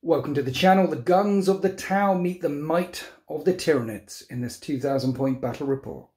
Welcome to the channel. The guns of the Tau meet the might of the Tyranids in this 2000 point battle report.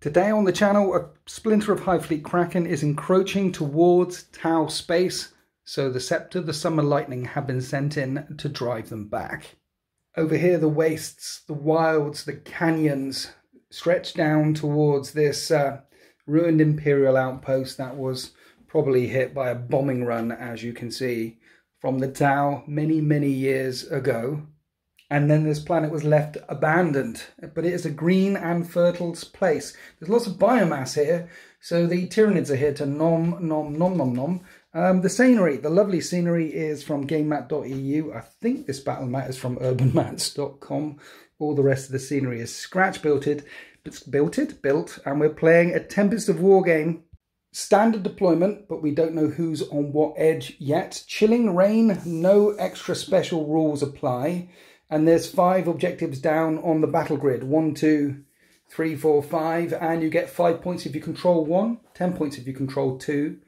Today on the channel, a splinter of Hive Fleet Kraken is encroaching towards Tau space, so the Scepter, the Summer Lightning, have been sent in to drive them back. Over here, the wastes, the wilds, the canyons stretch down towards this ruined Imperial outpost that was probably hit by a bombing run, as you can see, from the Tau many years ago. And then this planet was left abandoned, but it is a green and fertile place. There's lots of biomass here, so the Tyranids are here to nom. The scenery, the lovely scenery, is from GameMat.eu. I think this battle mat is from UrbanMats.com. All the rest of the scenery is scratch built, and we're playing a Tempest of War game. Standard deployment, but we don't know who's on what edge yet. Chilling Rain, no extra special rules apply. And there's 5 objectives down on the battle grid. 1, 2, 3, 4, 5. And you get 5 points if you control 1, 10 points if you control 2,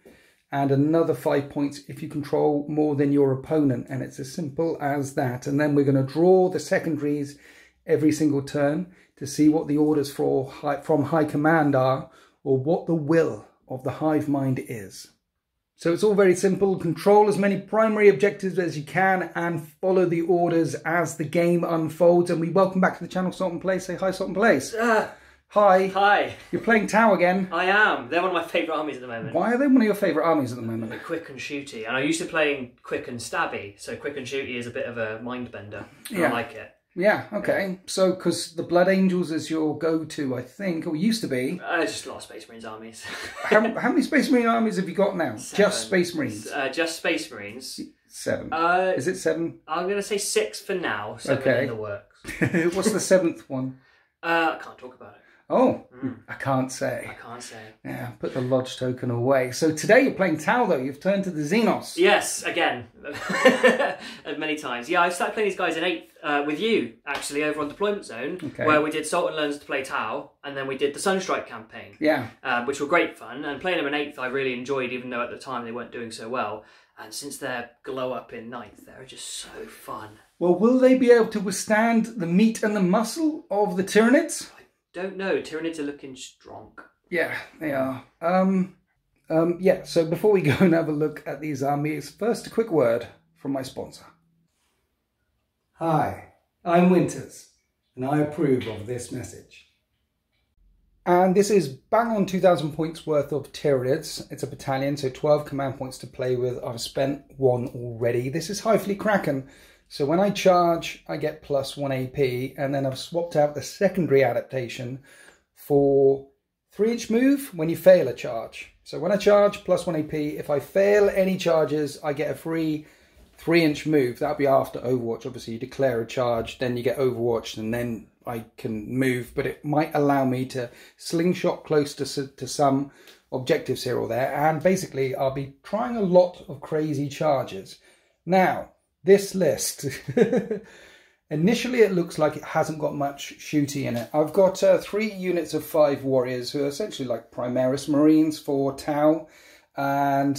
and another 5 points if you control more than your opponent. And it's as simple as that. And then we're going to draw the secondaries every single turn to see what the orders from High Command are, or what the will of the Hive Mind is. So it's all very simple. Control as many primary objectives as you can and follow the orders as the game unfolds. And we welcome back to the channel, Salt and Place. Say hi, Salt and Place. Hi. Hi. You're playing Tau again. I am. They're one of my favourite armies at the moment. Why are they one of your favourite armies at the moment? They're quick and shooty. And I used to playing quick and stabby. So quick and shooty is a bit of a mind bender. Yeah. I like it. Yeah, okay. So, because the Blood Angels is your go-to, I think, or used to be. Just a lot of Space Marines armies. how many Space Marine armies have you got now? 7. Just Space Marines? Just Space Marines. 7. Is it 7? I'm going to say 6 for now. 7 in the works. What's the 7th one? I can't talk about it. Oh, I can't say. I can't say. Yeah, put the Lodge token away. So today you're playing Tau, though. You've turned to the Xenos. Yes, again. Many times. Yeah, I started playing these guys in 8th with you, actually, over on Deployment Zone, where we did Sultan Learns to Play Tau, and then we did the Sunstrike campaign. Yeah. Which were great fun. And playing them in 8th I really enjoyed, even though at the time they weren't doing so well. And since their glow up in 9th, they're just so fun. Well, will they be able to withstand the meat and the muscle of the Tyranids? Don't know. Tyranids are looking strong. Yeah, they are. Yeah, so before we go and have a look at these armies, first a quick word from my sponsor. Hi, I'm Winters, and I approve of this message. And this is bang on 2,000 points worth of Tyranids. It's a battalion, so 12 command points to play with. I've spent 1 already. This is Hive Fleet Kraken. So when I charge, I get +1 AP, and then I've swapped out the secondary adaptation for 3-inch move when you fail a charge. So when I charge, +1 AP. If I fail any charges, I get a free 3-inch move. That'll be after Overwatch. Obviously, you declare a charge, then you get Overwatched, and then I can move. But it might allow me to slingshot close to some objectives here or there. And basically, I'll be trying a lot of crazy charges. Now, this list, initially it looks like it hasn't got much shooty in it. I've got 3 units of 5 warriors who are essentially like Primaris Marines for Tau. And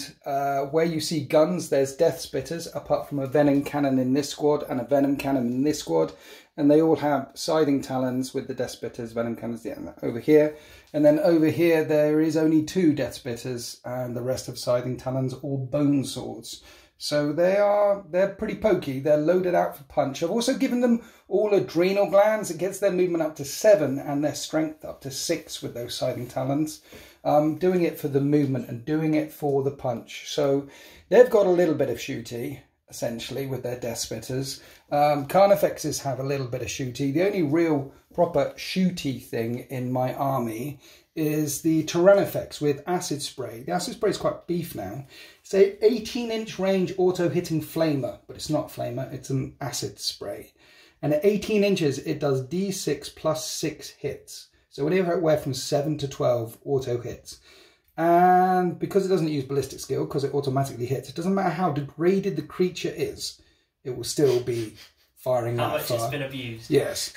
where you see guns, there's Death Spitters, apart from a Venom Cannon in this squad and a Venom Cannon in this squad. And they all have Scything Talons with the Death Spitters, Venom Cannons over here. And then over here there is only 2 Death Spitters and the rest of Scything Talons, all Bone Swords. So they're pretty pokey. They're loaded out for punch. I've also given them all adrenal glands. It gets their movement up to 7 and their strength up to 6 with those Scything Talons. Doing it for the movement and doing it for the punch. So they've got a little bit of shooty, essentially, with their Death Spitters. Carnifexes have a little bit of shooty. The only real proper shooty thing in my army is the Tyrannofex with Acid Spray. The Acid Spray is quite beef now. It's a 18-inch range auto-hitting flamer, but it's not a flamer, it's an acid spray. And at 18 inches, it does D6 plus 6 hits. So anywhere from 7 to 12 auto hits. And because it doesn't use ballistic skill, because it automatically hits, it doesn't matter how degraded the creature is, it will still be firing how that far. much it's been abused. Yes.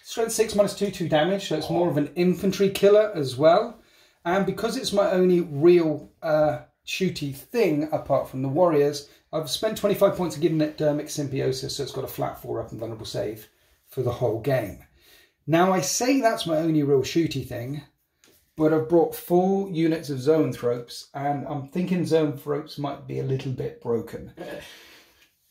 Strength 6 minus 2 damage, so it's more of an infantry killer as well. And because it's my only real shooty thing apart from the warriors, I've spent 25 points giving it Dermic Symbiosis, so it's got a flat 4-up and vulnerable save for the whole game. Now I say that's my only real shooty thing, but I've brought 4 units of Zoanthropes, and I'm thinking Zoanthropes might be a little bit broken.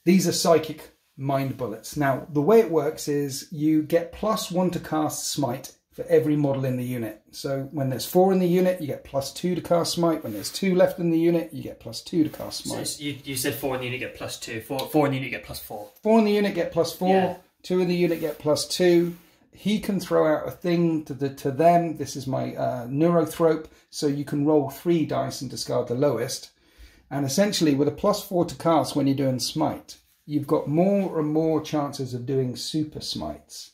These are psychic mind bullets. Now, the way it works is you get +1 to cast Smite for every model in the unit. So when there's 4 in the unit, you get +2 to cast Smite. When there's 2 left in the unit, you get +2 to cast Smite. So you said 4 in the unit get +2. 4 in the unit get +4. 4 in the unit get +4. Yeah. 2 in the unit get +2. He can throw out a thing to them. This is my Neurothrope. So you can roll 3 dice and discard the lowest. And essentially, with a +4 to cast when you're doing Smite, you've got more and more chances of doing super smites.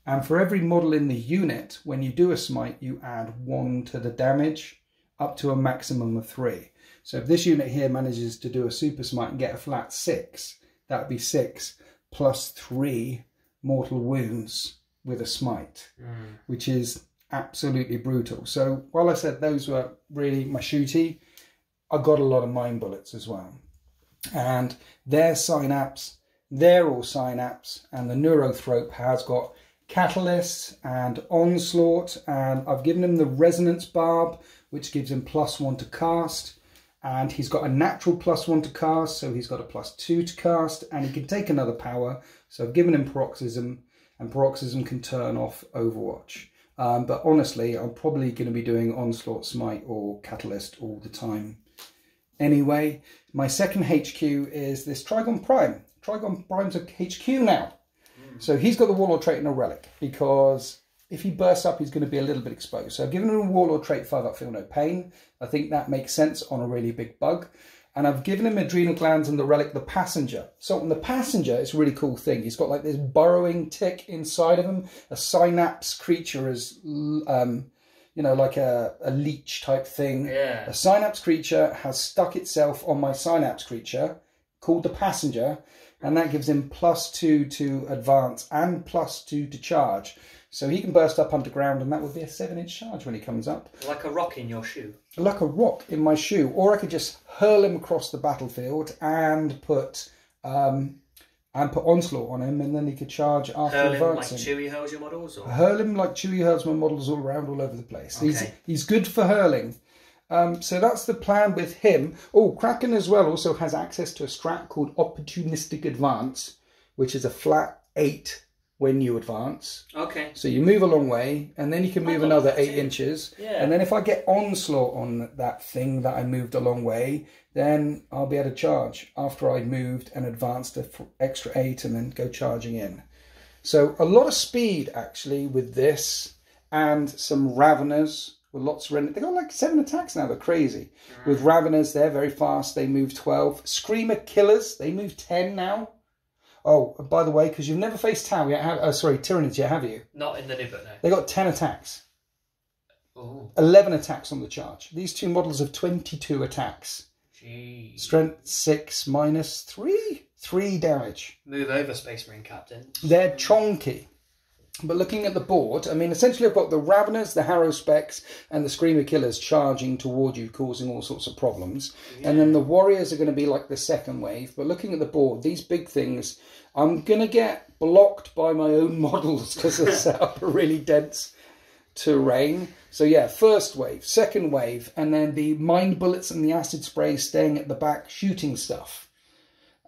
And for every model in the unit, when you do a smite, you add 1 to the damage, up to a maximum of 3. So if this unit here manages to do a super smite and get a flat 6, that would be 6 plus 3 mortal wounds with a smite, which is absolutely brutal. So while I said those were really my shooty, I got a lot of mind bullets as well. And their Synapse, they're all Synapse, and the Neurothrope has got Catalyst and Onslaught, and I've given him the Resonance Barb, which gives him +1 to cast, and he's got a natural +1 to cast, so he's got a +2 to cast, and he can take another power, so I've given him Paroxysm, and Paroxysm can turn off Overwatch. But honestly, I'm probably going to be doing Onslaught, Smite or Catalyst all the time. Anyway, my second HQ is this Trigon Prime. Trigon Prime's a HQ now. So he's got the Warlord trait and a relic, because if he bursts up, he's going to be a little bit exposed. So I've given him a Warlord trait, 5-up, Feel No Pain. I think that makes sense on a really big bug. And I've given him Adrenal Glands and the relic, the Passenger. So on the Passenger, it's a really cool thing. He's got like this burrowing tick inside of him. A Synapse creature is, you know, like a leech type thing. Yeah. A Synapse creature has stuck itself on my Synapse creature, called the Passenger, and that gives him +2 to advance and +2 to charge. So he can burst up underground, and that would be a 7-inch charge when he comes up. Like a rock in your shoe. Like a rock in my shoe. Or I could just hurl him across the battlefield and put Onslaught on him, and then he could charge after advancing. Hurl him like Chewie hurls your models? Or? Hurl him like Chewie hurls my models all around, all over the place. Okay. He's good for hurling. So that's the plan with him. Oh, Kraken as well also has access to a strat called Opportunistic Advance, which is a flat 8 when you advance. Okay. So you move a long way, and then you can move another 8 inches. Yeah. And then if I get Onslaught on that thing that I moved a long way, then I'll be able to charge after I moved and advanced an extra 8 and then go charging in. So a lot of speed actually with this, and some Raveners. With lots of they've got like 7 attacks now. They're crazy. With Raveners, they're very fast. They move 12. Screamer Killers, they move 10 now. Oh, by the way, because you've never faced Tau yet, Tyranids yet, have you? Not in the new book, no. They got 10 attacks. Ooh. 11 attacks on the charge. These 2 models have 22 attacks. Jeez. Strength 6 minus 3. 3 damage. Move over, Space Marine Captain. They're chonky. But looking at the board, I mean, essentially I've got the Raveners, the Harrowspecks, and the Screamer Killers charging toward you, causing all sorts of problems. Yeah. And then the Warriors are going to be like the second wave. But looking at the board, these big things, I'm going to get blocked by my own models because they set up a really dense terrain. So yeah, first wave, second wave, and then the Mind Bullets and the Acid Spray staying at the back shooting stuff.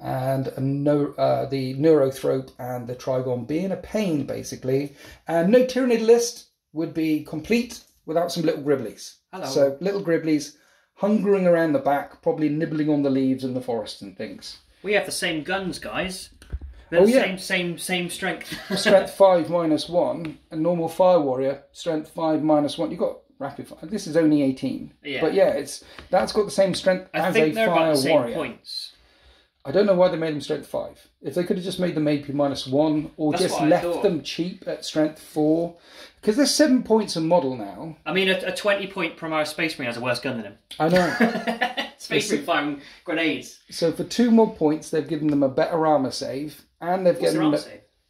And the Neurothrope and the Trigon being a pain, basically. And no Tyranid list would be complete without some little Gribblies. Hello. So little Gribblies hungering around the back, probably nibbling on the leaves in the forest and things. We have the same guns, guys. They're the same strength. Strength 5 minus 1. A normal Fire Warrior, strength 5 minus 1. You've got rapid fire. This is only 18. Yeah. But yeah, that's got the same strength as a Fire Warrior. Points. I don't know why they made them strength 5. If they could have just made them AP -1 or That's just left them cheap at strength 4. Because there's 7 points a model now. I mean, a 20-point Primaris Space Marine has a worse gun than him. I know. Space Marine firing grenades. So for 2 more points, they've given them a better armour save. And they've given them...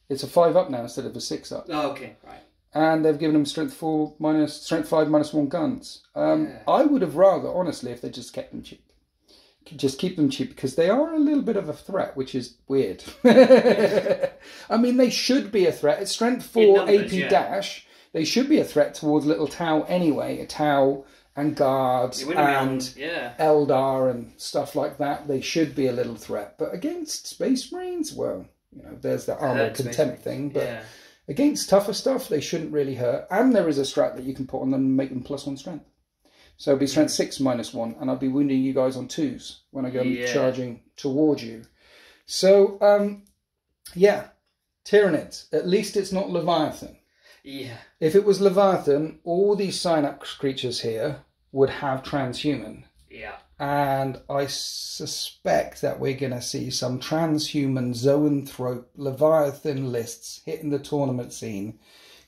It's a 5 up now instead of a 6 up. Oh, okay, right. And they've given them strength 5 -1 guns. I would have rather, honestly, if they just kept them cheap. Just keep them cheap because they are a little bit of a threat, which is weird. I mean, they should be a threat. It's strength 4 numbers, AP dash. They should be a threat towards little Tau anyway. A Tau and guards and Eldar and stuff like that. They should be a little threat. But against Space Marines, well, you know, there's the armor contempt thing. But against tougher stuff, they shouldn't really hurt. And there is a strat that you can put on them and make them +1 strength. So it'll be strength 6 -1, and I'll be wounding you guys on 2s when I go charging towards you. So, Tyranids. At least it's not Leviathan. Yeah. If it was Leviathan, all these Synapse creatures here would have transhuman. Yeah. And I suspect that we're going to see some transhuman Zoanthrope Leviathan lists hitting the tournament scene.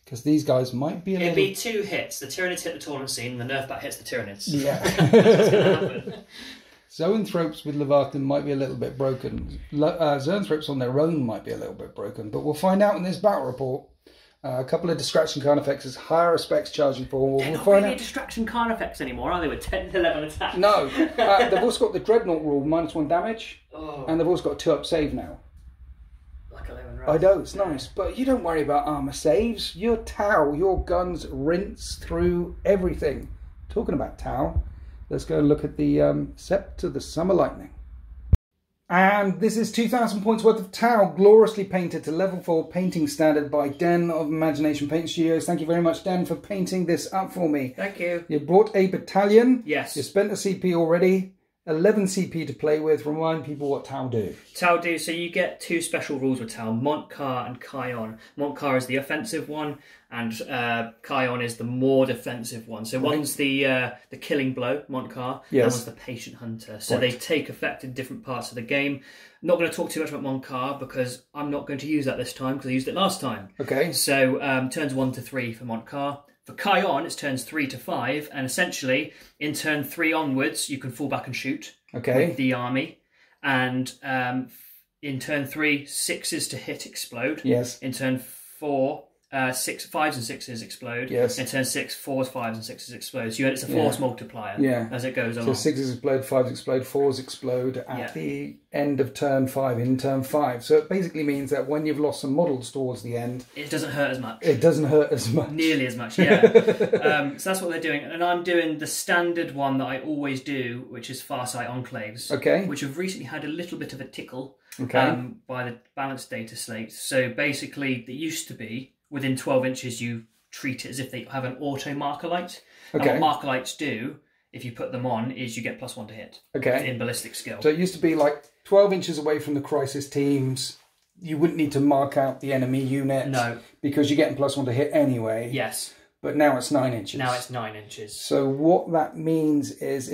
Because these guys might be It'd be 2 hits. The Tyranids hit the tournament scene, and the Nerf bat hits the Tyranids. Yeah. That's going to happen. Zoanthropes with Leviathan might be a little bit broken. Zoanthropes on their own might be a little bit broken. But we'll find out in this battle report. A couple of distraction Carnifexes, higher specs charging for. They're not really distraction Carnifex anymore, are they, with 10 11 attacks? No. They've also got the Dreadnought rule, -1 damage. Oh. And they've also got a 2-up save now. I know, it's nice, but you don't worry about armour saves. Your Tau, your guns rinse through everything. Talking about Tau, let's go and look at the Scepter, the Summer Lightning. And this is 2,000 points worth of Tau, gloriously painted to level 4 painting standard by Den of Imagination Paint Studios. Thank you very much, Den, for painting this up for me. Thank you. You brought a battalion. Yes. You spent a CP already. 11 CP to play with. Remind people what Tau do. Tau do, so you get 2 special rules with Tau, Mont'ka and Kion. Mont'ka is the offensive one, and Kion is the more defensive one. So one's the killing blow, Mont'ka, and one's the patient hunter. So they take effect in different parts of the game. Not going to talk too much about Mont'ka because I'm not going to use that this time because I used it last time. Okay. So turns 1 to 3 for Mont'ka. For Kion, it's turns 3 to 5, and essentially, in turn 3 onwards, you can fall back and shoot with the army. And in turn 3, 6s to hit explode. Yes. In turn 4, 5s and 6s explode. Yes. In turn 6, 4s, 5s and 6s explode. So it's a force multiplier as it goes along. So 6s explode, 5s explode, 4s explode at the end of turn 5, in turn 5. So it basically means that when you've lost some models towards the end... It doesn't hurt as much. It doesn't hurt as much. Nearly as much, yeah. So that's what they're doing. And I'm doing the standard one that I always do, which is Farsight Enclaves. Okay. Which have recently had a little bit of a tickle by the balanced data slate. So basically, it used to be... Within 12 inches, you treat it as if they have an auto marker light. Okay. And what marker lights do, if you put them on, is you get +1 to hit. Okay. In ballistic skill. So it used to be like 12 inches away from the crisis teams. You wouldn't need to mark out the enemy unit. No. Because you're getting +1 to hit anyway. Yes. But now it's 9 inches. Now it's 9 inches. So what that means is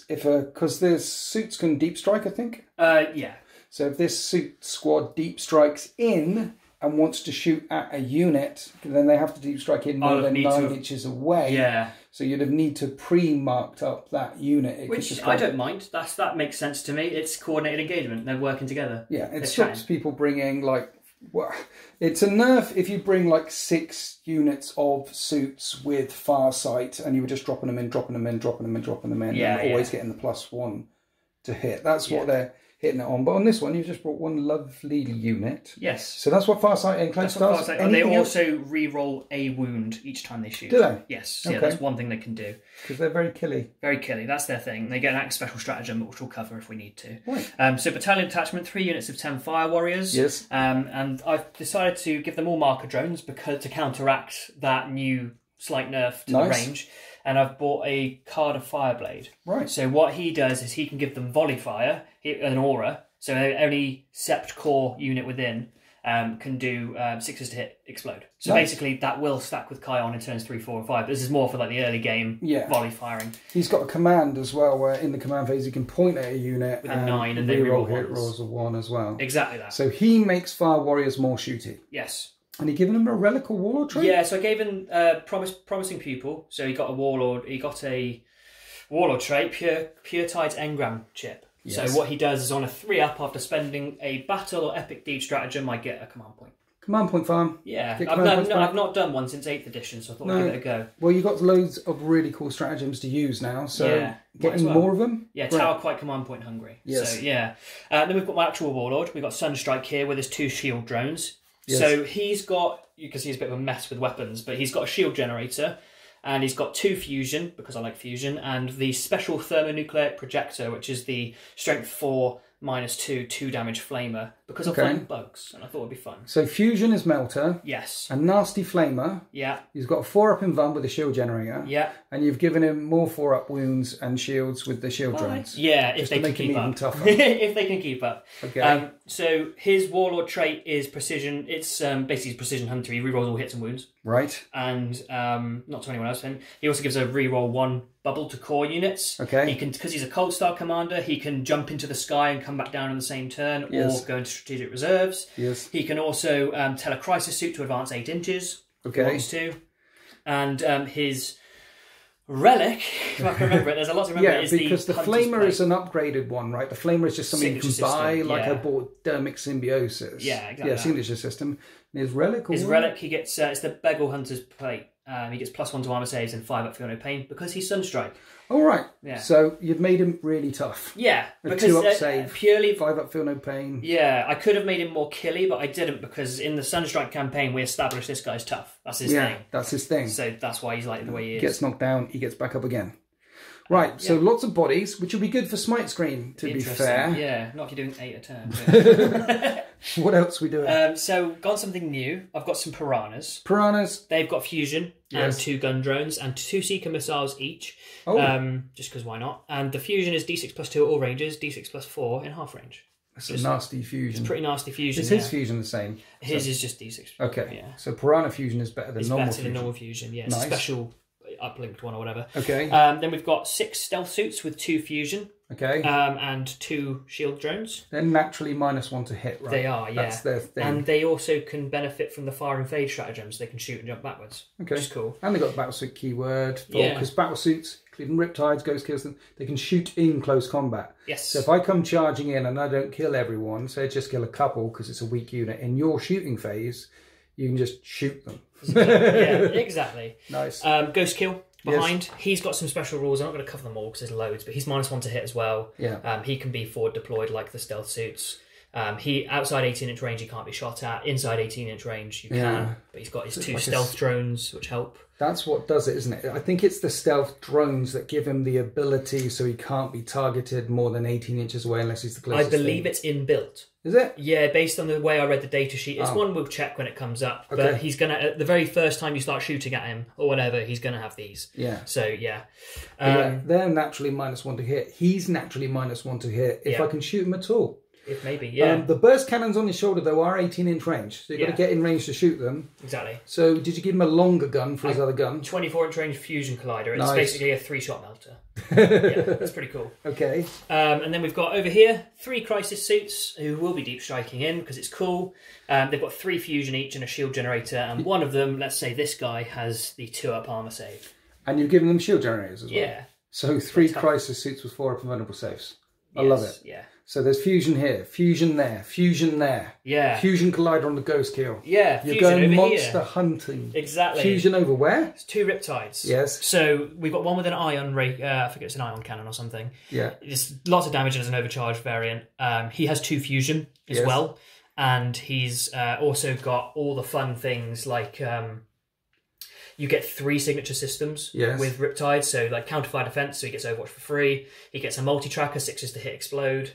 because there's suits can deep strike, I think. Yeah. So if this suit squad deep strikes in and wants to shoot at a unit, then they have to deep strike in more than 9 inches away. Yeah. So you'd have need to pre-marked up that unit. Which I don't mind. That makes sense to me. It's coordinated engagement. They're working together. Yeah, it stops people bringing it's a nerf if you bring like 6 units of suits with Farsight and you were just dropping them in, and always getting the +1 to hit. That's what they're hitting it on. But on this one, you've just brought one lovely unit. Yes. So that's what Farsight Enclaves does. And they also re-roll a wound each time they shoot. Do they? Yes. Okay. Yeah, that's one thing they can do. Because they're very killy. Very killy. That's their thing. They get an special stratagem, which we'll cover if we need to. Right. So battalion attachment, 3 units of 10 fire warriors. Yes. And I've decided to give them all marker drones to counteract that new slight nerf to the range. And I've bought a Card of Fireblade. Right. So what he does is he can give them volley fire, an aura, so any Sept core unit within, can do 6s to hit explode. So basically that will stack with Kion in turns 3, 4 and 5. This is more for like the early game volley firing. He's got a command as well where in the command phase he can point at a unit with a 9 and they reroll hit rolls of 1 as well. Exactly that. So he makes Fire Warriors more shooty. Yes. And he given him a relic or warlord trait? Yeah, so I gave him promising pupil. So he got a warlord. He got a warlord trait, Pure Tide's Engram chip. Yes. So what he does is on a 3-up after spending a battle or epic deed stratagem, I get a command point. Command point farm. Yeah, I've not done one since 8th edition, so I thought I'd give it a go. Well, you've got loads of really cool stratagems to use now, so getting more of them. Yeah, Tower quite command point hungry. Yes. So yeah. Then we've got my actual warlord. We've got Sunstrike here with his 2 shield drones. Yes. So he's got, you can see he's a bit of a mess with weapons, but he's got a shield generator. And he's got 2 fusion, because I like fusion, and the special thermonucleic projector, which is the strength 4 -2 2 damage flamer, because I find bugs, and I thought it'd be fun. So fusion is melter. Yes. A nasty flamer. Yeah. He's got a 4-up in Vun with the shield generator. Yeah. And you've given him more 4-up wounds and shields with the shield drones. Yeah, if they can keep up. Tougher. If they can keep up. Okay. So his warlord trait is precision. It's basically precision hunter. He rerolls all hits and wounds. Right. And not to anyone else. He also gives a reroll 1 bubble to core units. Okay. He can, because he's a cold star commander, he can jump into the sky and come back down in the same turn, or go into strategic reserves. Yes. He can also tell a crisis suit to advance 8 inches. Okay. Wants to. And his relic, if I can remember it, there's a lot to remember. Yeah, because the Flamer is an upgraded one, right? The Flamer is just something signature you can buy, system, like I bought Dermic Symbiosis. Yeah, exactly. Yeah, signature system. And his relic, or his relic, he gets it's the Beggle Hunter's plate. He gets +1 to armor saves and 5 up Feel No Pain because he's Sunstrike. All right. Yeah. So you've made him really tough. Yeah, a because 2-up save, purely 5-up Feel No Pain. Yeah, I could have made him more killy, but I didn't because in the Sunstrike campaign we established this guy's tough. That's his thing. That's his thing. So that's why he's like the way he is. Gets knocked down, he gets back up again. Right, so lots of bodies, which will be good for Smite Screen, to be fair. Yeah, not if you're doing 8 a turn. What else are we doing? So, got something new. I've got some Piranhas. Piranhas. They've got fusion and 2 gun drones and 2 Seeker missiles each. Oh. Just because why not? And the fusion is D6 +2 at all ranges, D6 +4 in half range. That's a nasty fusion. It's pretty nasty fusion. Is his fusion the same? His is just D6. Okay. Yeah. So Piranha fusion is better than normal fusion. It's better than normal fusion, yeah. It's a special uplinked one or whatever. Okay. Then we've got 6 stealth suits with 2 fusion. Okay. And 2 shield drones. They're naturally -1 to hit, right? They are, yeah. That's their thing. And they also can benefit from the fire and fade stratagems. They can shoot and jump backwards. Okay. Which is cool. And they've got the battlesuit keyword. Because battlesuits, including Riptides, Ghost Kills, they can shoot in close combat. Yes. So if I come charging in and I don't kill everyone, say I just kill a couple because it's a weak unit, in your shooting phase, you can just shoot them. Yeah, exactly. Nice. Ghost Kill. Behind, he's got some special rules. I'm not going to cover them all because there's loads, but he's -1 to hit as well. Yeah. He can be forward deployed like the stealth suits. He outside 18-inch range he can't be shot at. Inside 18-inch range you can, but he's got his 2 stealth drones which help. That's what does it, isn't it? I think it's the stealth drones that give him the ability so he can't be targeted more than 18 inches away unless he's the closest. I believe it's inbuilt. Is it? Yeah, based on the way I read the data sheet. It's one we'll check when it comes up. But he's going to, at the very first time you start shooting at him or whatever, he's going to have these. Yeah. So, yeah. They're naturally -1 to hit. He's naturally -1 to hit if I can shoot him at all. If maybe, yeah. The burst cannons on his shoulder, though, are 18-inch range. So you've got to get in range to shoot them. Exactly. So did you give him a longer gun for his other gun? 24-inch range fusion collider. It's basically a 3-shot melter. Yeah, that's pretty cool. Okay. And then we've got over here 3 crisis suits who will be deep striking in because it's cool. They've got 3 fusion each and a shield generator. And one of them, let's say this guy, has the 2-up armor save. And you've given them shield generators as well? Yeah. So 3 crisis suits with 4 up invulnerable saves. I love it. Yeah. So there's fusion here, fusion there, fusion there. Yeah. Fusion collider on the ghost kill. Yeah. You're going monster hunting. Exactly. Fusion over where? It's 2 Riptides. Yes. So we've got one with an ion ray. I forget it's an ion cannon or something. Yeah. It's lots of damage as an overcharged variant. He has 2 fusion as well, and he's also got all the fun things like. You get 3 signature systems with Riptide, so like counterfire defense, so he gets Overwatch for free. He gets a multi-tracker, 6s to hit explode.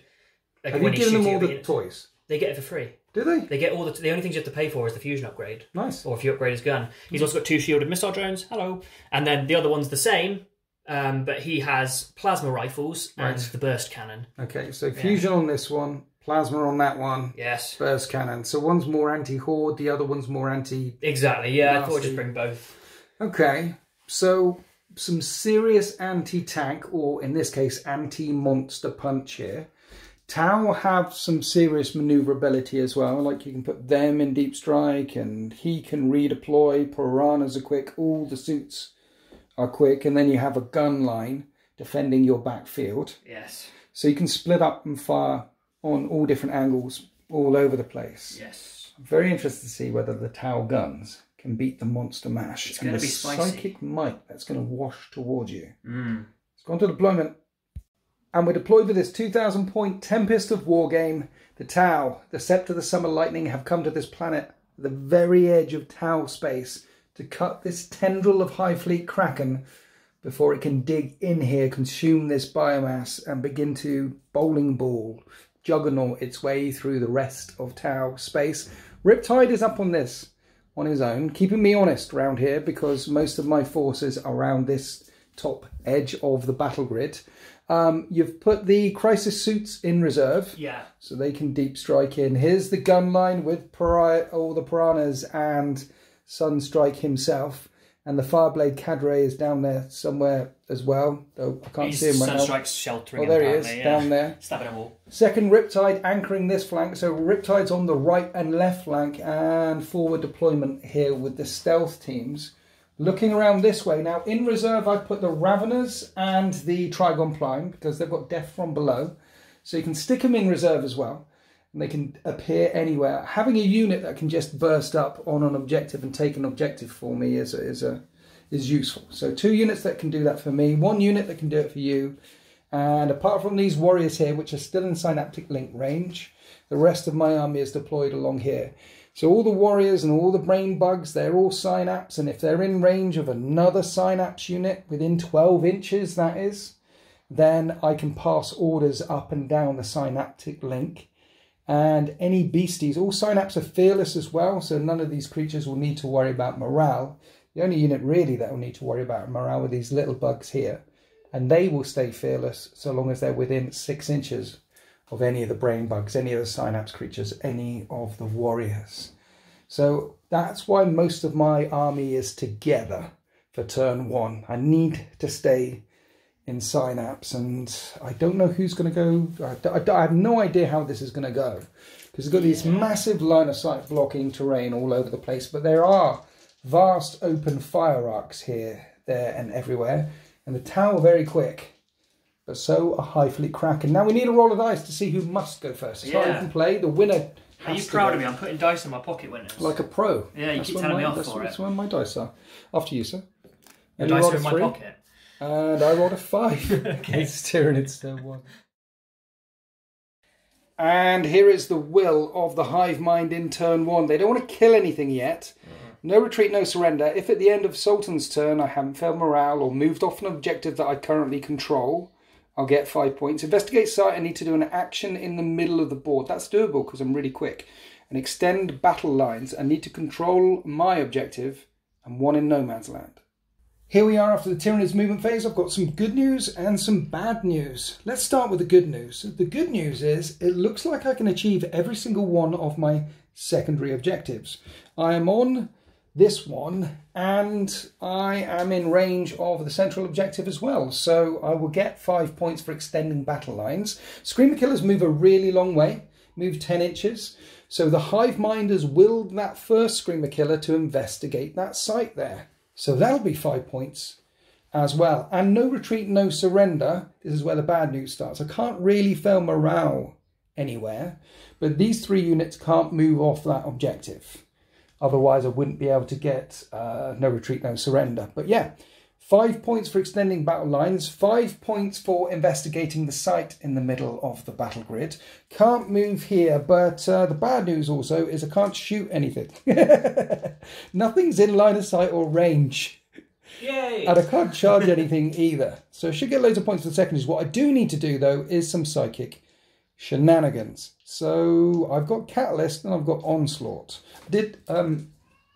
Like have you given them all the toys? They get it for free. Do they? They get all the only things you have to pay for is the fusion upgrade. Nice. Or if you upgrade his gun. He's also got 2 shielded missile drones. Hello. And then the other one's the same, but he has plasma rifles and the burst cannon. Okay, so fusion on this one, Plasma on that one. Yes. Burst cannon. So one's more anti-horde, the other one's more anti... Exactly, yeah. I thought I'd just bring both. Okay, so some serious anti-tank, or in this case, anti-monster punch here. Tau have some serious maneuverability as well. Like you can put them in deep strike and he can redeploy. Piranhas are quick. All the suits are quick. And then you have a gun line defending your backfield. Yes. So you can split up and fire on all different angles all over the place. Yes. I'm very interested to see whether the Tau guns can beat the monster mash. It's going to be spicy. Psychic might that's going to wash towards you. It's gone to deployment. And we're deployed with this 2,000 point Tempest of Wargame. The Tau, the Scepter, the Summer Lightning have come to this planet at the very edge of Tau space to cut this tendril of Hive Fleet Kraken before it can dig in here, consume this biomass and begin to bowling ball, juggernaut its way through the rest of Tau space. Riptide is up on this on his own, keeping me honest around here because most of my forces are around this top edge of the battle grid. You've put the crisis suits in reserve, so they can deep strike in. Here's the gun line with all the piranhas and Sunstrike himself, and the Fireblade Cadre is down there somewhere as well, though I can't see him right now. Sunstrike's sheltering. Oh, there he is, down there. Stabbing a wall. Second Riptide anchoring this flank, so Riptide's on the right and left flank, and forward deployment here with the stealth teams. Looking around this way. Now, in reserve, I've put the Raveners and the Trigon Prime because they've got death from below. So you can stick them in reserve as well. And they can appear anywhere. Having a unit that can just burst up on an objective and take an objective for me is useful. So 2 units that can do that for me. 1 unit that can do it for you. And apart from these warriors here, which are still in Synaptic Link range, the rest of my army is deployed along here. So all the warriors and all the brain bugs, they're all synapse, and if they're in range of another synapse unit, within 12 inches that is, then I can pass orders up and down the synaptic link. And any beasties, all synapse are fearless as well, so none of these creatures will need to worry about morale. The only unit really that will need to worry about morale are these little bugs here. And they will stay fearless so long as they're within 6 inches of any of the brain bugs, any of the synapse creatures, any of the warriors. So that's why most of my army is together for turn 1. I need to stay in synapse, and I don't know who's going to go. I have no idea how this is going to go because we've got these massive line of sight blocking terrain all over the place, but there are vast open fire arcs here, there and everywhere, and the Tau are very quick. But so are Hive Fleet Kraken. Now we need a roll of dice to see who must go first. It's not even play. The winner Are you proud of me? I'm putting dice in my pocket winners. Like a pro. Yeah, you keep telling me off for it. That's where my dice are. After you, sir. Your dice are in my pocket. And I rolled a 5. Okay. It's Tyranids still 1. And here is the will of the Hive Mind in turn 1. They don't want to kill anything yet. No retreat, no surrender. If at the end of Sultan's turn I haven't failed morale or moved off an objective that I currently control, I'll get 5 points. Investigate site, I need to do an action in the middle of the board. That's doable because I'm really quick. And extend battle lines. I need to control my objective and 1 in no man's land. Here we are after the Tyranids movement phase. I've got some good news and some bad news. Let's start with the good news. The good news is it looks like I can achieve every single one of my secondary objectives. I am on this one and I am in range of the central objective as well. So I will get 5 points for extending battle lines. Screamer Killers move a really long way, move 10 inches. So the Hive Minders willed that first Screamer Killer to investigate that site there. So that'll be 5 points as well. And no retreat, no surrender. This is where the bad news starts. I can't really fail morale anywhere, but these 3 units can't move off that objective. Otherwise, I wouldn't be able to get no retreat, no surrender. But yeah, 5 points for extending battle lines, 5 points for investigating the site in the middle of the battle grid. Can't move here, but the bad news also is I can't shoot anything. Nothing's in line of sight or range. Yay! And I can't charge anything either. So I should get loads of points for the secondaries. What I do need to do, though, is some psychic shenanigans. So I've got Catalyst and I've got Onslaught. I did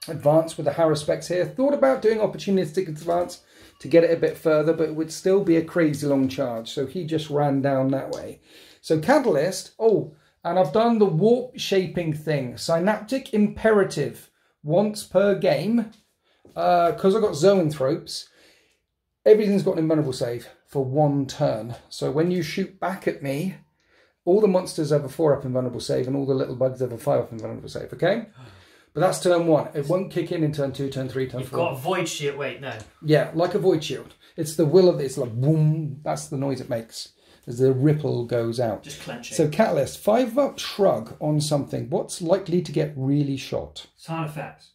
advance with the Haruspex here. Thought about doing opportunistic advance to get it a bit further, but it would still be a crazy long charge. So he just ran down that way. So Catalyst, And I've done the warp shaping thing. Synaptic Imperative. Once per game. Because I've got zoanthropes, everything's got an invulnerable save for 1 turn. So when you shoot back at me, all the monsters have a 4-up invulnerable save and all the little bugs have a 5-up invulnerable save, okay? But that's turn 1. It won't kick in turn 2, turn 3, turn 4. You've got a void shield. Wait, no. Yeah, like a void shield. It's the will of it. It's like boom. That's the noise it makes as the ripple goes out. Just clenching. So Catalyst, 5-up shrug on something. What's likely to get really shot? Sound effects.